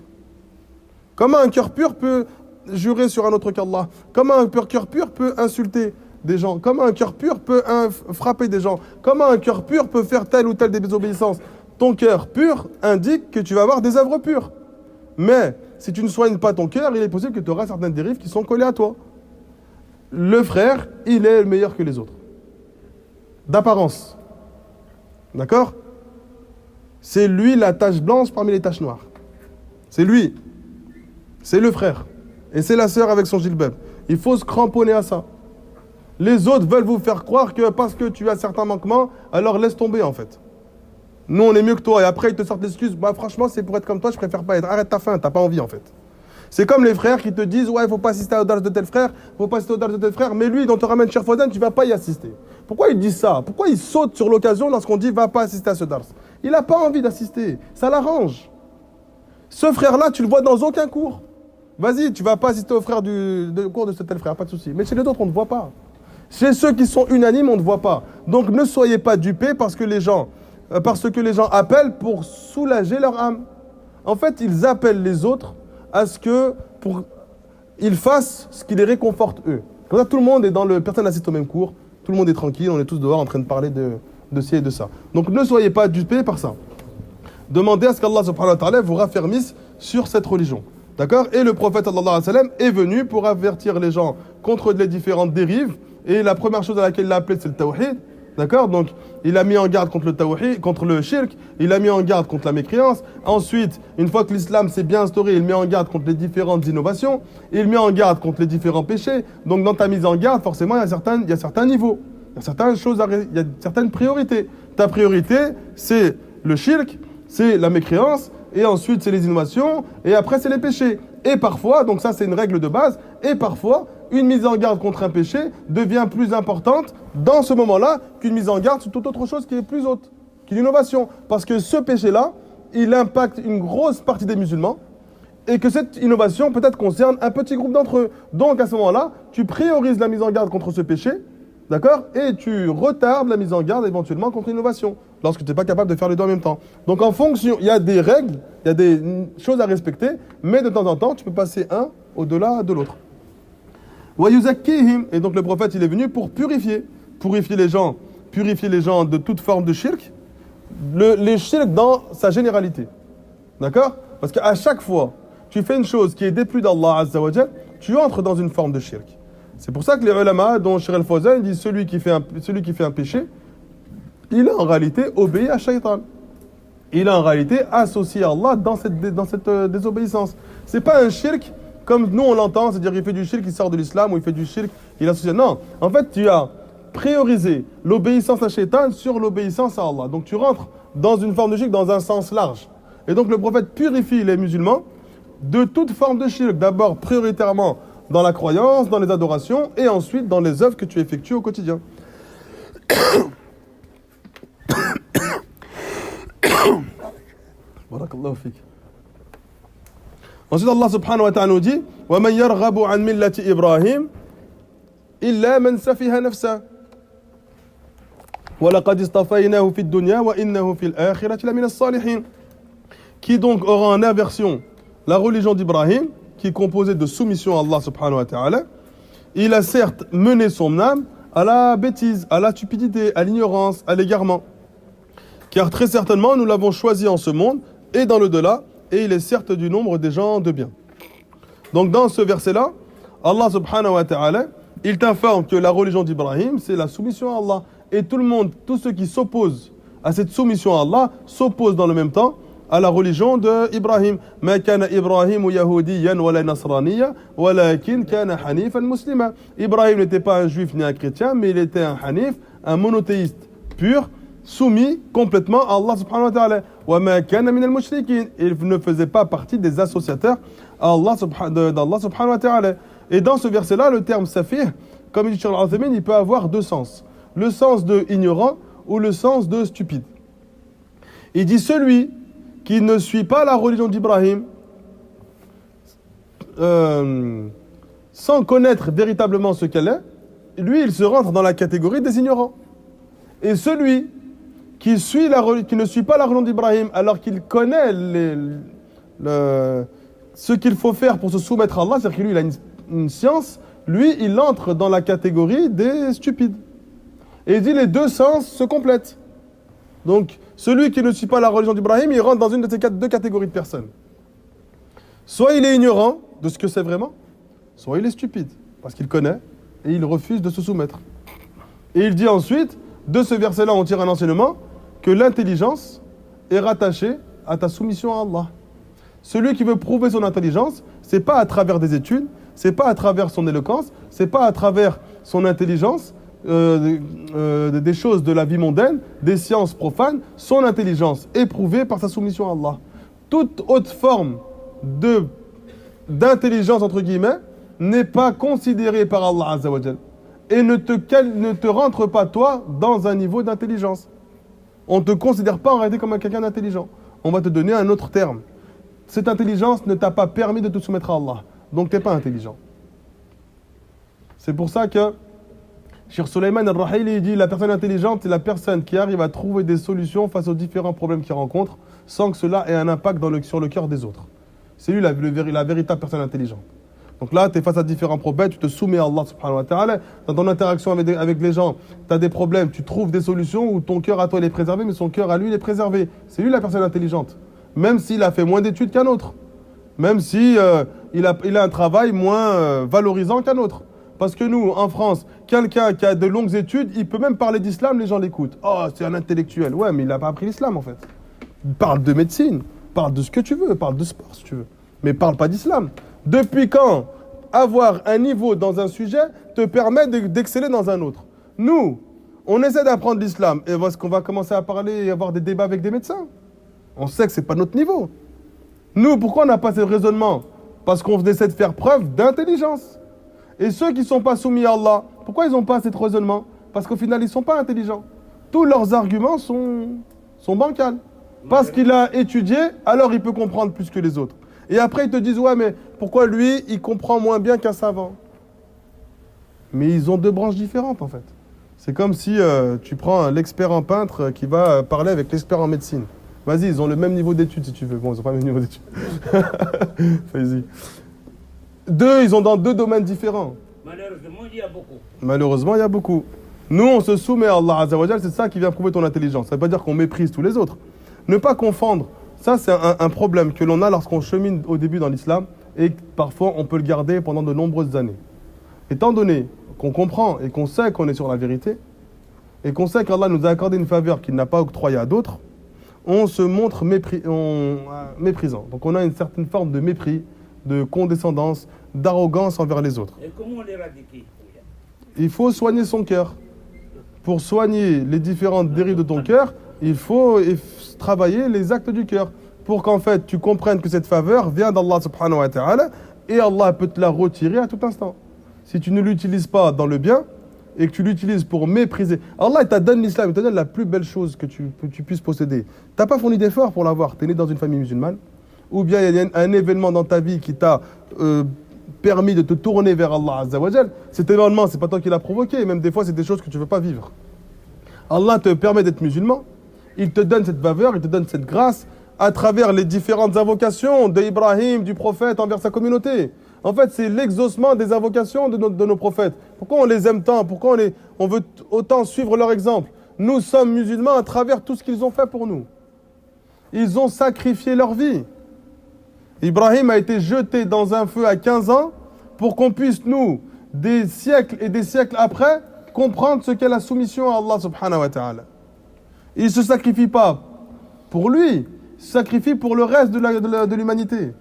Speaker 1: Comment un cœur pur peut jurer sur un autre qu'Allah? Comment un cœur pur peut insulter des gens? Comment un cœur pur peut frapper des gens? Comment un cœur pur peut faire telle ou telle désobéissance? Ton cœur pur indique que tu vas avoir des œuvres pures. Mais si tu ne soignes pas ton cœur, il est possible que tu auras certaines dérives qui sont collées à toi. Le frère, il est meilleur que les autres. D'apparence. D'accord? C'est lui la tache blanche parmi les taches noires. C'est lui. C'est le frère. Et c'est la sœur avec son gilbab. Il faut se cramponner à ça. Les autres veulent vous faire croire que parce que tu as certains manquements, alors laisse tomber en fait. Nous, on est mieux que toi. Et après, ils te sortent l'excuse. Bah, franchement, c'est pour être comme toi, je préfère pas être. Arrête ta faim, t'as pas envie en fait. C'est comme les frères qui te disent ouais, il ne faut pas assister au dars de tel frère, il ne faut pas assister au dars de tel frère, mais lui, dont te ramène Cheikh Fawzan, tu ne vas pas y assister. Pourquoi il dit ça? Pourquoi il saute sur l'occasion lorsqu'on dit va pas assister à ce dars? Il n'a pas envie d'assister, ça l'arrange. Ce frère-là, tu le vois dans aucun cours. Vas-y, tu vas pas assister au frère du cours de ce tel frère, pas de souci. Mais chez les autres, on ne voit pas. Chez ceux qui sont unanimes, on ne voit pas. Donc ne soyez pas dupés parce que les gens appellent pour soulager leur âme. En fait, ils appellent les autres à ce que ils fassent ce qui les réconforte eux. Comme ça, tout le monde est personne n'assiste au même cours, tout le monde est tranquille, on est tous dehors en train de parler de ci et de ça. Donc ne soyez pas dupés par ça. Demandez à ce qu'Allah subhanahu wa ta'ala vous raffermisse sur cette religion. D'accord? Et le prophète sallallahu alayhi wa sallam est venu pour avertir les gens contre les différentes dérives. Et la première chose à laquelle il a appelé, c'est le tawhid. D'accord? Donc, il a mis en garde contre le tawhid, contre le shirk. Il a mis en garde contre la mécréance. Ensuite, une fois que l'islam s'est bien instauré, il met en garde contre les différentes innovations. Il met en garde contre les différents péchés. Donc, dans ta mise en garde, forcément, il y a certains niveaux. Il y a certaines choses, il y a certaines priorités. Ta priorité, c'est le shirk, c'est la mécréance. Et ensuite, c'est les innovations. Et après, c'est les péchés. Et parfois, donc ça, c'est une règle de base. Et parfois, une mise en garde contre un péché devient plus importante dans ce moment-là qu'une mise en garde sur toute autre chose qui est plus haute, qui est l'innovation. Parce que ce péché-là, il impacte une grosse partie des musulmans et que cette innovation peut-être concerne un petit groupe d'entre eux. Donc à ce moment-là, tu priorises la mise en garde contre ce péché, d'accord? Et tu retardes la mise en garde éventuellement contre l'innovation, lorsque tu n'es pas capable de faire les deux en même temps. Donc en fonction, il y a des règles, il y a des choses à respecter, mais de temps en temps, tu peux passer un au-delà de l'autre. Et donc le prophète, il est venu pour purifier les gens de toute forme de shirk, les shirk dans sa généralité. D'accord? Parce qu'à chaque fois, tu fais une chose qui est déplu d'Allah Azza wa Jal, tu entres dans une forme de shirk. C'est pour ça que les ulama, dont Cheikh Al-Fawzan, disent celui qui fait un péché, il a en réalité obéi à Shaitan. Il a en réalité associé Allah dans cette désobéissance. C'est pas un shirk comme nous on l'entend, c'est-à-dire il fait du shirk, il sort de l'islam, ou il fait du shirk, il associe. Non, en fait tu as priorisé l'obéissance à Shaitan sur l'obéissance à Allah. Donc tu rentres dans une forme de shirk dans un sens large. Et donc le prophète purifie les musulmans de toute forme de shirk. D'abord prioritairement dans la croyance, dans les adorations, et ensuite dans les œuvres que tu effectues au quotidien. Barakallahu fik. Ensuite, Allah subhanahu wa ta'ala nous dit وَمَنْ يَرْغَبُ عَنْ مِلَّةِ إِبْرَاهِيمَ إِلَّا مَنْ سَفِهَ نَفْسَهُ وَلَقَدِ اصْطَفَيْنَاهُ فِي الدُّنْيَا وَإِنَّهُ فِي الْآخِرَةِ لَمِنَ الصَّالِحِينَ. Qui donc aura en aversion la religion d'Ibrahim, qui est composée de soumission à Allah subhanahu wa ta'ala, il a certes mené son âme à la bêtise, à la stupidité, à l'ignorance, à l'égarement. Car très certainement, nous l'avons choisi en ce monde et dans l'au-delà, et il est certes du nombre des gens de bien. Donc dans ce verset-là, Allah subhanahu wa ta'ala, il t'informe que la religion d'Ibrahim, c'est la soumission à Allah. Et tout le monde, tous ceux qui s'opposent à cette soumission à Allah, s'opposent dans le même temps à la religion d'Ibrahim. Ma kana Ibrahim yahudiyan wala nasraniya, walakin kana hanifan muslima. Ibrahim n'était pas un juif ni un chrétien, mais il était un hanif, un monothéiste pur, soumis complètement à Allah subhanahu wa ta'ala. Wa ma kana min al-mushrikin. Il ne faisait pas partie des associateurs d'Allah subhanahu wa ta'ala. Et dans ce verset-là, le terme safih, comme il dit Cheikh Al-Uthaymin, il peut avoir deux sens. Le sens de ignorant ou le sens de stupide. Il dit celui qui ne suit pas la religion d'Ibrahim sans connaître véritablement ce qu'elle est, lui, il se rentre dans la catégorie des ignorants. Et celui qui ne suit pas la religion d'Ibrahim alors qu'il connaît ce qu'il faut faire pour se soumettre à Allah, c'est-à-dire que lui, il a une science, lui, il entre dans la catégorie des stupides. Et il dit les deux sens se complètent. Donc, celui qui ne suit pas la religion d'Ibrahim, il rentre dans une de ces deux catégories de personnes. Soit il est ignorant de ce que c'est vraiment, soit il est stupide, parce qu'il connaît et il refuse de se soumettre. Et il dit ensuite, de ce verset-là, on tire un enseignement, que l'intelligence est rattachée à ta soumission à Allah. Celui qui veut prouver son intelligence, c'est pas à travers des études, c'est pas à travers son éloquence, c'est pas à travers son intelligence, des choses de la vie mondaine, des sciences profanes. Son intelligence est prouvée par sa soumission à Allah. Toute autre forme de d'intelligence, entre guillemets, n'est pas considéré par Allah Azza wa Jal. Et ne te rentre pas, toi, dans un niveau d'intelligence. On ne te considère pas en réalité comme quelqu'un d'intelligent. On va te donner un autre terme. Cette intelligence ne t'a pas permis de te soumettre à Allah. Donc tu n'es pas intelligent. C'est pour ça que Cheikh Suleiman al-Rahili dit la personne intelligente, c'est la personne qui arrive à trouver des solutions face aux différents problèmes qu'il rencontre sans que cela ait un impact sur le cœur des autres. C'est lui la véritable personne intelligente. Donc là, tu es face à différents problèmes, tu te soumets à Allah subhanahu wa ta'ala. Dans ton interaction avec les gens, tu as des problèmes, tu trouves des solutions où ton cœur à toi il est préservé, mais son cœur à lui il est préservé. C'est lui la personne intelligente. Même s'il a fait moins d'études qu'un autre. Même si il a un travail moins valorisant qu'un autre. Parce que nous, en France, quelqu'un qui a de longues études, il peut même parler d'islam, les gens l'écoutent. Oh, c'est un intellectuel. Ouais, mais il n'a pas appris l'islam en fait. Parle de médecine, parle de ce que tu veux, parle de sport si tu veux. Mais parle pas d'islam. Depuis quand avoir un niveau dans un sujet te permet d'exceller dans un autre? Nous, on essaie d'apprendre l'islam. Et est-ce qu'on va commencer à parler et avoir des débats avec des médecins? On sait que ce n'est pas notre niveau. Nous, pourquoi on n'a pas ce raisonnement? Parce qu'on essaie de faire preuve d'intelligence. Et ceux qui ne sont pas soumis à Allah, pourquoi ils n'ont pas cet raisonnement? Parce qu'au final, ils ne sont pas intelligents. Tous leurs arguments sont bancals. Parce qu'il a étudié, alors il peut comprendre plus que les autres. Et après, ils te disent, ouais, mais pourquoi lui, il comprend moins bien qu'un savant? Mais ils ont deux branches différentes, en fait. C'est comme si tu prends l'expert en peintre qui va parler avec l'expert en médecine. Vas-y, ils ont le même niveau d'études, si tu veux. Bon, ils n'ont pas le même niveau d'études. Vas-y. Ils sont dans deux domaines différents.
Speaker 2: Malheureusement, il y a beaucoup.
Speaker 1: Malheureusement, il y a beaucoup. Nous, on se soumet à Allah Azza wa Jal, c'est ça qui vient prouver ton intelligence. Ça ne veut pas dire qu'on méprise tous les autres. Ne pas confondre. Ça, c'est un problème que l'on a lorsqu'on chemine au début dans l'islam et parfois on peut le garder pendant de nombreuses années. Étant donné qu'on comprend et qu'on sait qu'on est sur la vérité et qu'on sait qu'Allah nous a accordé une faveur qu'il n'a pas octroyée à d'autres, on se montre méprisant. Donc on a une certaine forme de mépris, de condescendance, d'arrogance envers les autres.
Speaker 2: Et comment l'éradiquer?
Speaker 1: Il faut soigner son cœur. Pour soigner les différentes dérives de ton cœur, il faut travailler les actes du cœur pour qu'en fait tu comprennes que cette faveur vient d'Allah subhanahu wa ta'ala et Allah peut te la retirer à tout instant. Si tu ne l'utilises pas dans le bien et que tu l'utilises pour mépriser, Allah il t'a donné l'islam, il te donne la plus belle chose que tu puisses posséder. Tu n'as pas fourni d'efforts pour l'avoir, tu es né dans une famille musulmane, ou bien il y a un événement dans ta vie qui t'a permis de te tourner vers Allah Azza wa Jal. Cet événement, c'est pas toi qui l'as provoqué, même des fois c'est des choses que tu ne veux pas vivre. Allah te permet d'être musulman, il te donne cette faveur, il te donne cette grâce à travers les différentes invocations d'Ibrahim, du prophète envers sa communauté. En fait, c'est l'exaucement des invocations de nos prophètes. Pourquoi on les aime tant? Pourquoi on veut autant suivre leur exemple? Nous sommes musulmans à travers tout ce qu'ils ont fait pour nous. Ils ont sacrifié leur vie. Ibrahim a été jeté dans un feu à 15 ans pour qu'on puisse, nous, des siècles et des siècles après, comprendre ce qu'est la soumission à Allah subhanahu wa ta'ala. Il ne se sacrifie pas pour lui, il se sacrifie pour le reste de l'humanité.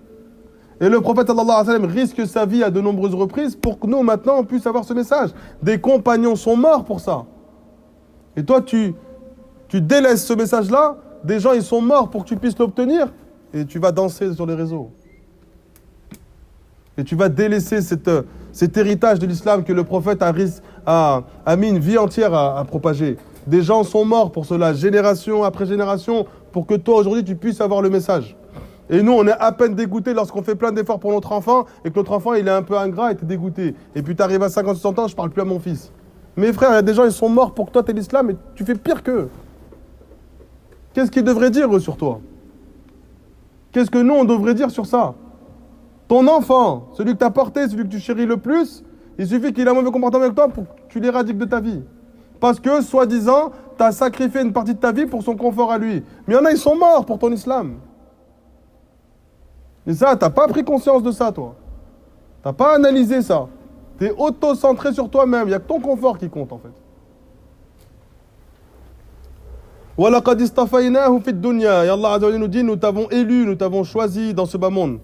Speaker 1: Et le prophète sallallahu alayhi wa sallam risque sa vie à de nombreuses reprises pour que nous, maintenant, on puisse avoir ce message. Des compagnons sont morts pour ça. Et toi, tu délaisses ce message-là, des gens, ils sont morts pour que tu puisses l'obtenir, et tu vas danser sur les réseaux. Et tu vas délaisser cet héritage de l'islam que le prophète a mis une vie entière à propager. Des gens sont morts pour cela, génération après génération, pour que toi, aujourd'hui, tu puisses avoir le message. Et nous, on est à peine dégoûtés lorsqu'on fait plein d'efforts pour notre enfant, et que notre enfant, il est un peu ingrat et t'es dégoûté. Et puis tu arrives à 50-60 ans, je parle plus à mon fils. Mes frères, il y a des gens, ils sont morts pour que toi, tu aies l'islam, et tu fais pire qu'eux. Qu'est-ce qu'ils devraient dire, eux, sur toi? Qu'est-ce que nous, on devrait dire sur ça? Ton enfant, celui que tu as porté, celui que tu chéris le plus, il suffit qu'il ait un mauvais comportement avec toi pour que tu l'éradiques de ta vie. Parce que, soi-disant, tu as sacrifié une partie de ta vie pour son confort à lui. Mais il y en a, ils sont morts pour ton islam. Et ça, tu n'as pas pris conscience de ça, toi. Tu n'as pas analysé ça. Tu es auto-centré sur toi-même. Il n'y a que ton confort qui compte, en fait. وَلَقَدْ اسْتَفَيْنَاهُ فِي الدُّنْيَا. Et Allah Azza wa Jalla nous dit, nous t'avons élu, nous t'avons choisi dans ce bas monde.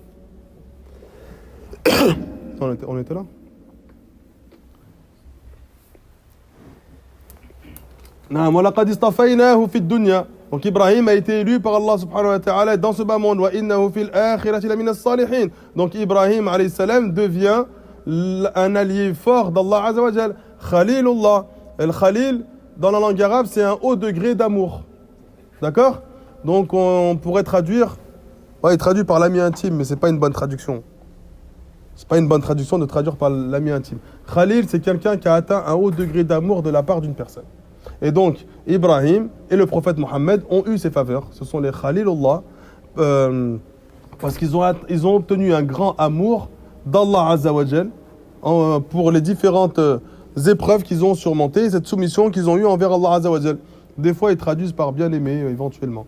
Speaker 1: On était là? نعم ولقد اصطفيناه في الدنيا Donc Ibrahim a été élu par Allah subhanahu wa ta'ala dans ce bas monde. وَإِنَّهُ فِي الْآخِرَةِ لَمِنَ الصَّالِحِينَ. Donc Ibrahim alayhi salam devient un allié fort d'Allah azza wa jal. Khalilullah. El Khalil, dans la langue arabe, c'est un haut degré d'amour. D'accord? Donc on pourrait traduire, il traduit par l'ami intime, mais c'est pas une bonne traduction. C'est pas une bonne traduction de traduire par l'ami intime. Khalil, c'est quelqu'un qui a atteint un haut degré d'amour de la part d'une personne. Et donc, Ibrahim et le prophète Mohammed ont eu ces faveurs. Ce sont les Khalilullah, parce qu'ils ont obtenu un grand amour d'Allah Azza wa Jal pour les différentes épreuves qu'ils ont surmontées, cette soumission qu'ils ont eue envers Allah Azza wa Jal. Des fois, ils traduisent par bien-aimé, éventuellement.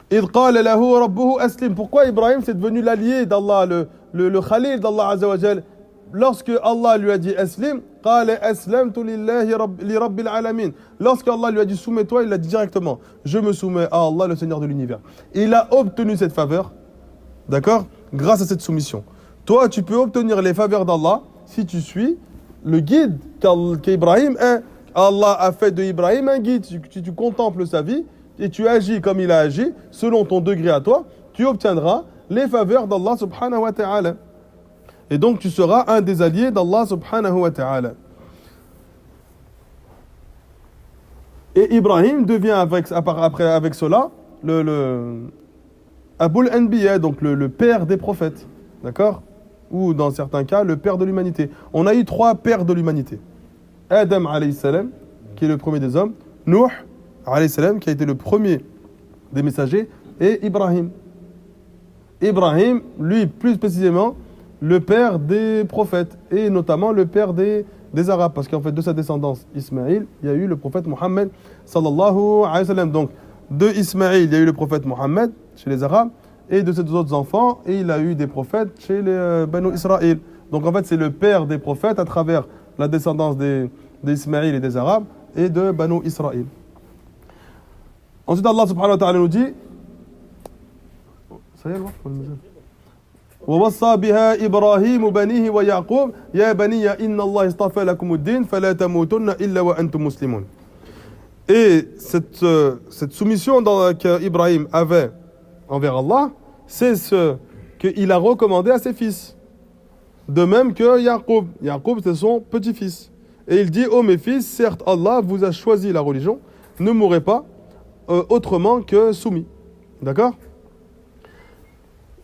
Speaker 1: إِذْ قَالَ لَهُ رَبُّهُ أَسْلِمْ. Pourquoi Ibrahim c'est devenu l'allié d'Allah, le Khalil d'Allah Azza wa Jal? Lorsque Allah lui a dit Aslim, قال أسلمت لله لرب العالمين. Lorsque Allah lui a dit soumets-toi, il a dit directement je me soumets à Allah, le Seigneur de l'univers. Il a obtenu cette faveur, d'accord, grâce à cette soumission. Toi, tu peux obtenir les faveurs d'Allah si tu suis le guide qu'Ibrahim est. Allah a fait de Ibrahim un guide. Si tu contemples sa vie et tu agis comme il a agi, selon ton degré à toi, tu obtiendras les faveurs d'Allah subhanahu wa ta'ala. Et donc tu seras un des alliés d'Allah subhanahu wa ta'ala. Et Ibrahim devient avec cela Abul Anbiya, donc le père des prophètes. D'accord? Ou dans certains cas, le père de l'humanité. On a eu 3 pères de l'humanité. Adam alayhi salam, qui est le premier des hommes. Nuh alayhi salam, qui a été le premier des messagers. Et Ibrahim. Ibrahim, lui, plus précisément, le père des prophètes, et notamment le père des Arabes, parce qu'en fait, de sa descendance, Ismaïl, il y a eu le prophète Mohammed, sallallahu alayhi wa sallam. Donc, de Ismaïl, il y a eu le prophète Mohammed, chez les Arabes, et de ses autres enfants, et il a eu des prophètes chez les Banu Israël. Donc, en fait, c'est le père des prophètes à travers la descendance d'Ismaïl et des Arabes, et de Banu Israël. Ensuite, Allah subhanahu wa ta'ala nous dit, ça y est, ووصى بها إبراهيم بنيه ويعقوب يا بني إن الله اصطفى لكم الدين فلا تموتن إلا وأنتم مسلمون. Et cette soumission qu'Ibrahim avait envers Allah, c'est ce qu'il a recommandé à ses fils. De même que Yaqub. Yaqub, c'est son petit-fils. Et il dit, ô mes fils, certes Allah vous a choisi la religion, ne mourrez pas autrement que soumis. D'accord?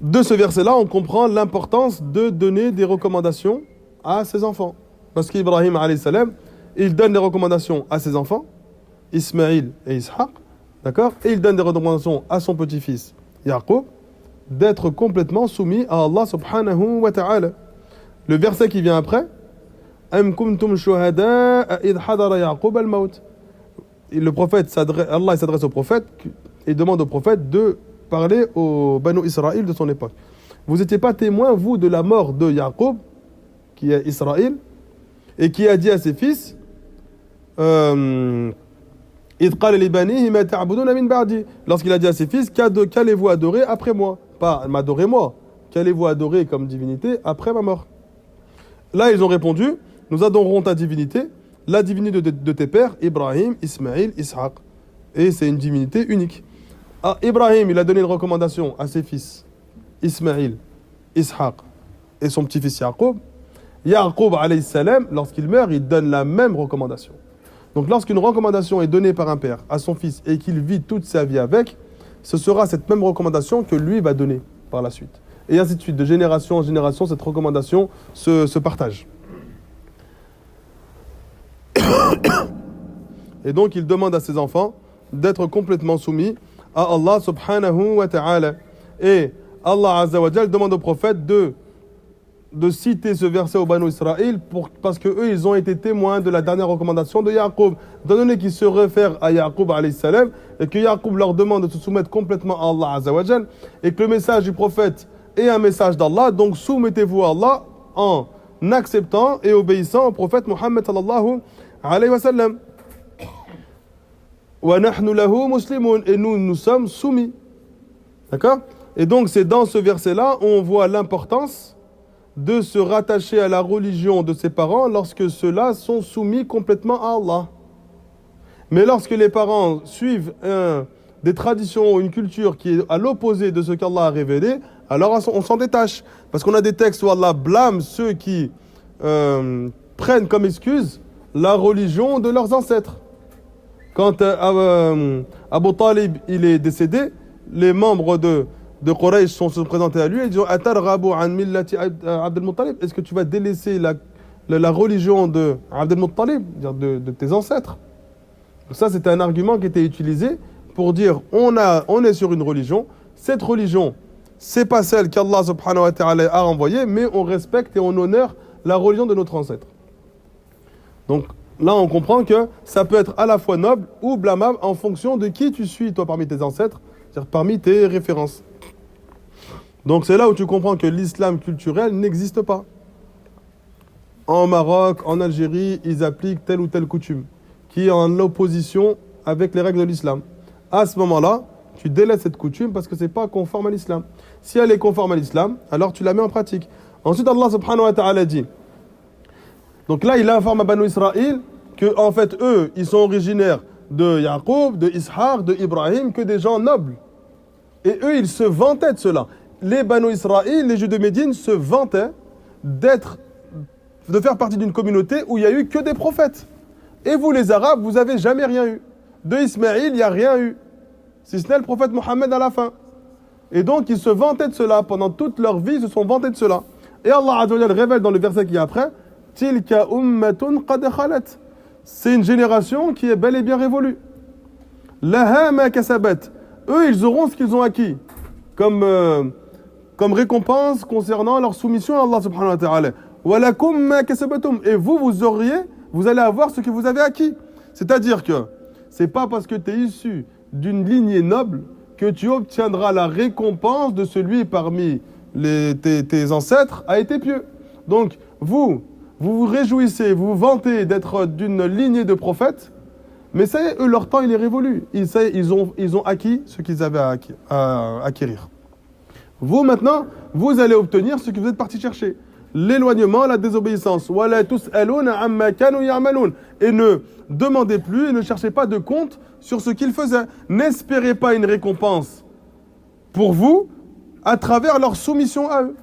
Speaker 1: De ce verset-là, on comprend l'importance de donner des recommandations à ses enfants. Parce qu'Ibrahim, alayhi salam, il donne des recommandations à ses enfants, Ismaïl et Ishaq, d'accord? Et il donne des recommandations à son petit-fils, Yaqub, d'être complètement soumis à Allah subhanahu wa ta'ala. Le verset qui vient après, Am kuntum shuhada'a idh hadara Yaqub al-maut. Le prophète Allah s'adresse au prophète et demande au prophète de parler au Banu Israël de son époque. Vous n'étiez pas témoin, vous, de la mort de Yaqub, qui est Israël, et qui a dit à ses fils, lorsqu'il a dit à ses fils, qu'allez-vous adorer après moi? Pas m'adorez-moi, qu'allez-vous adorer comme divinité après ma mort? Là, ils ont répondu, nous adorerons ta divinité, la divinité de tes pères, Ibrahim, Ismaïl, Ishaq. Et c'est une divinité unique. Ibrahim, il a donné une recommandation à ses fils, Ismaïl, Ishaq et son petit-fils Yaqub. Yaqub, alayhi salam, lorsqu'il meurt, il donne la même recommandation. Donc lorsqu'une recommandation est donnée par un père à son fils et qu'il vit toute sa vie avec, ce sera cette même recommandation que lui va donner par la suite. Et ainsi de suite, de génération en génération, cette recommandation se partage. Et donc il demande à ses enfants d'être complètement soumis à Allah subhanahu wa ta'ala. Et Allah azza wa jal demande au prophète de citer ce verset au Banu Israël parce que eux ils ont été témoins de la dernière recommandation de Yaqub, étant donné qu'ils se réfèrent à Yaqub alayhi salam et que Yaqub leur demande de se soumettre complètement à Allah azza wa jal et que le message du prophète est un message d'Allah, donc soumettez-vous à Allah en acceptant et obéissant au prophète Muhammad sallallahu alayhi wa sallam. Et nous sommes soumis. D'accord? Et donc c'est dans ce verset-là où on voit l'importance de se rattacher à la religion de ses parents lorsque ceux-là sont soumis complètement à Allah. Mais lorsque les parents suivent des traditions, une culture qui est à l'opposé de ce qu'Allah a révélé, alors on s'en détache. Parce qu'on a des textes où Allah blâme ceux qui prennent comme excuse la religion de leurs ancêtres. Quand Abu Talib il est décédé, les membres de Quraysh se présentés à lui et ils disent Atarghabu an millati Abdel Muttalib, est-ce que tu vas délaisser la religion de Abdel Muttalib, de tes ancêtres? Donc ça, c'était un argument qui était utilisé pour dire on est sur une religion, cette religion, c'est pas celle qu'Allah subhanahu wa ta'ala a envoyée, mais on respecte et on honore la religion de notre ancêtre. Donc là, on comprend que ça peut être à la fois noble ou blâmable en fonction de qui tu suis, toi, parmi tes ancêtres, c'est-à-dire parmi tes références. Donc c'est là où tu comprends que l'islam culturel n'existe pas. En Maroc, en Algérie, ils appliquent telle ou telle coutume qui est en opposition avec les règles de l'islam. À ce moment-là, tu délaisses cette coutume parce que ce n'est pas conforme à l'islam. Si elle est conforme à l'islam, alors tu la mets en pratique. Ensuite, Allah subhanahu wa ta'ala dit, donc là, il informe à Banu Israël que, en fait, eux, ils sont originaires de Yaqub, de Ishaq, de Ibrahim, que des gens nobles. Et eux, ils se vantaient de cela. Les Banu Israël, les Juifs de Médine, se vantaient de faire partie d'une communauté où il n'y a eu que des prophètes. Et vous, les Arabes, vous n'avez jamais rien eu. De Ismaïl, il n'y a rien eu. Si ce n'est le prophète Mohammed à la fin. Et donc, ils se vantaient de cela. Pendant toute leur vie, ils se sont vantés de cela. Et Allah Azza wa Jalla révèle dans le verset qui est après, Tilka ummatun qad khalat. C'est une génération qui est bel et bien révolue. Laha ma kasabat. Eux, ils auront ce qu'ils ont acquis. Comme récompense concernant leur soumission à Allah subhanahu wa ta'ala. Wa lakum ma kasabatum. Et vous allez avoir ce que vous avez acquis. C'est-à-dire que c'est pas parce que tu es issu d'une lignée noble que tu obtiendras la récompense de celui parmi tes ancêtres a été pieux. Donc, vous vous réjouissez, vous vous vantez d'être d'une lignée de prophètes, mais ça y est, eux, leur temps, il est révolu. Ils ont acquis ce qu'ils avaient à acquérir. Vous, maintenant, vous allez obtenir ce que vous êtes parti chercher. L'éloignement, la désobéissance. Et ne demandez plus et ne cherchez pas de compte sur ce qu'ils faisaient. N'espérez pas une récompense pour vous à travers leur soumission à eux.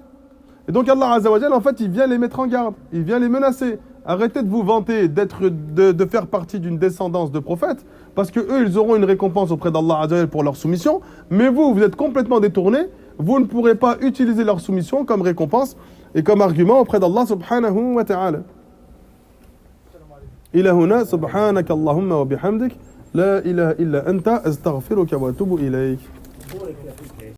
Speaker 1: Et donc Allah Azza wa Jalla, en fait, il vient les mettre en garde, il vient les menacer. Arrêtez de vous vanter de faire partie d'une descendance de prophètes, parce que eux, ils auront une récompense auprès d'Allah Azza wa Jalla pour leur soumission, mais vous êtes complètement détournés, vous ne pourrez pas utiliser leur soumission comme récompense et comme argument auprès d'Allah subhanahu wa ta'ala. إلى هنا سبحانك اللهم وبحمدك لا إله إلا أنت أستغفرك وأتوب إليك.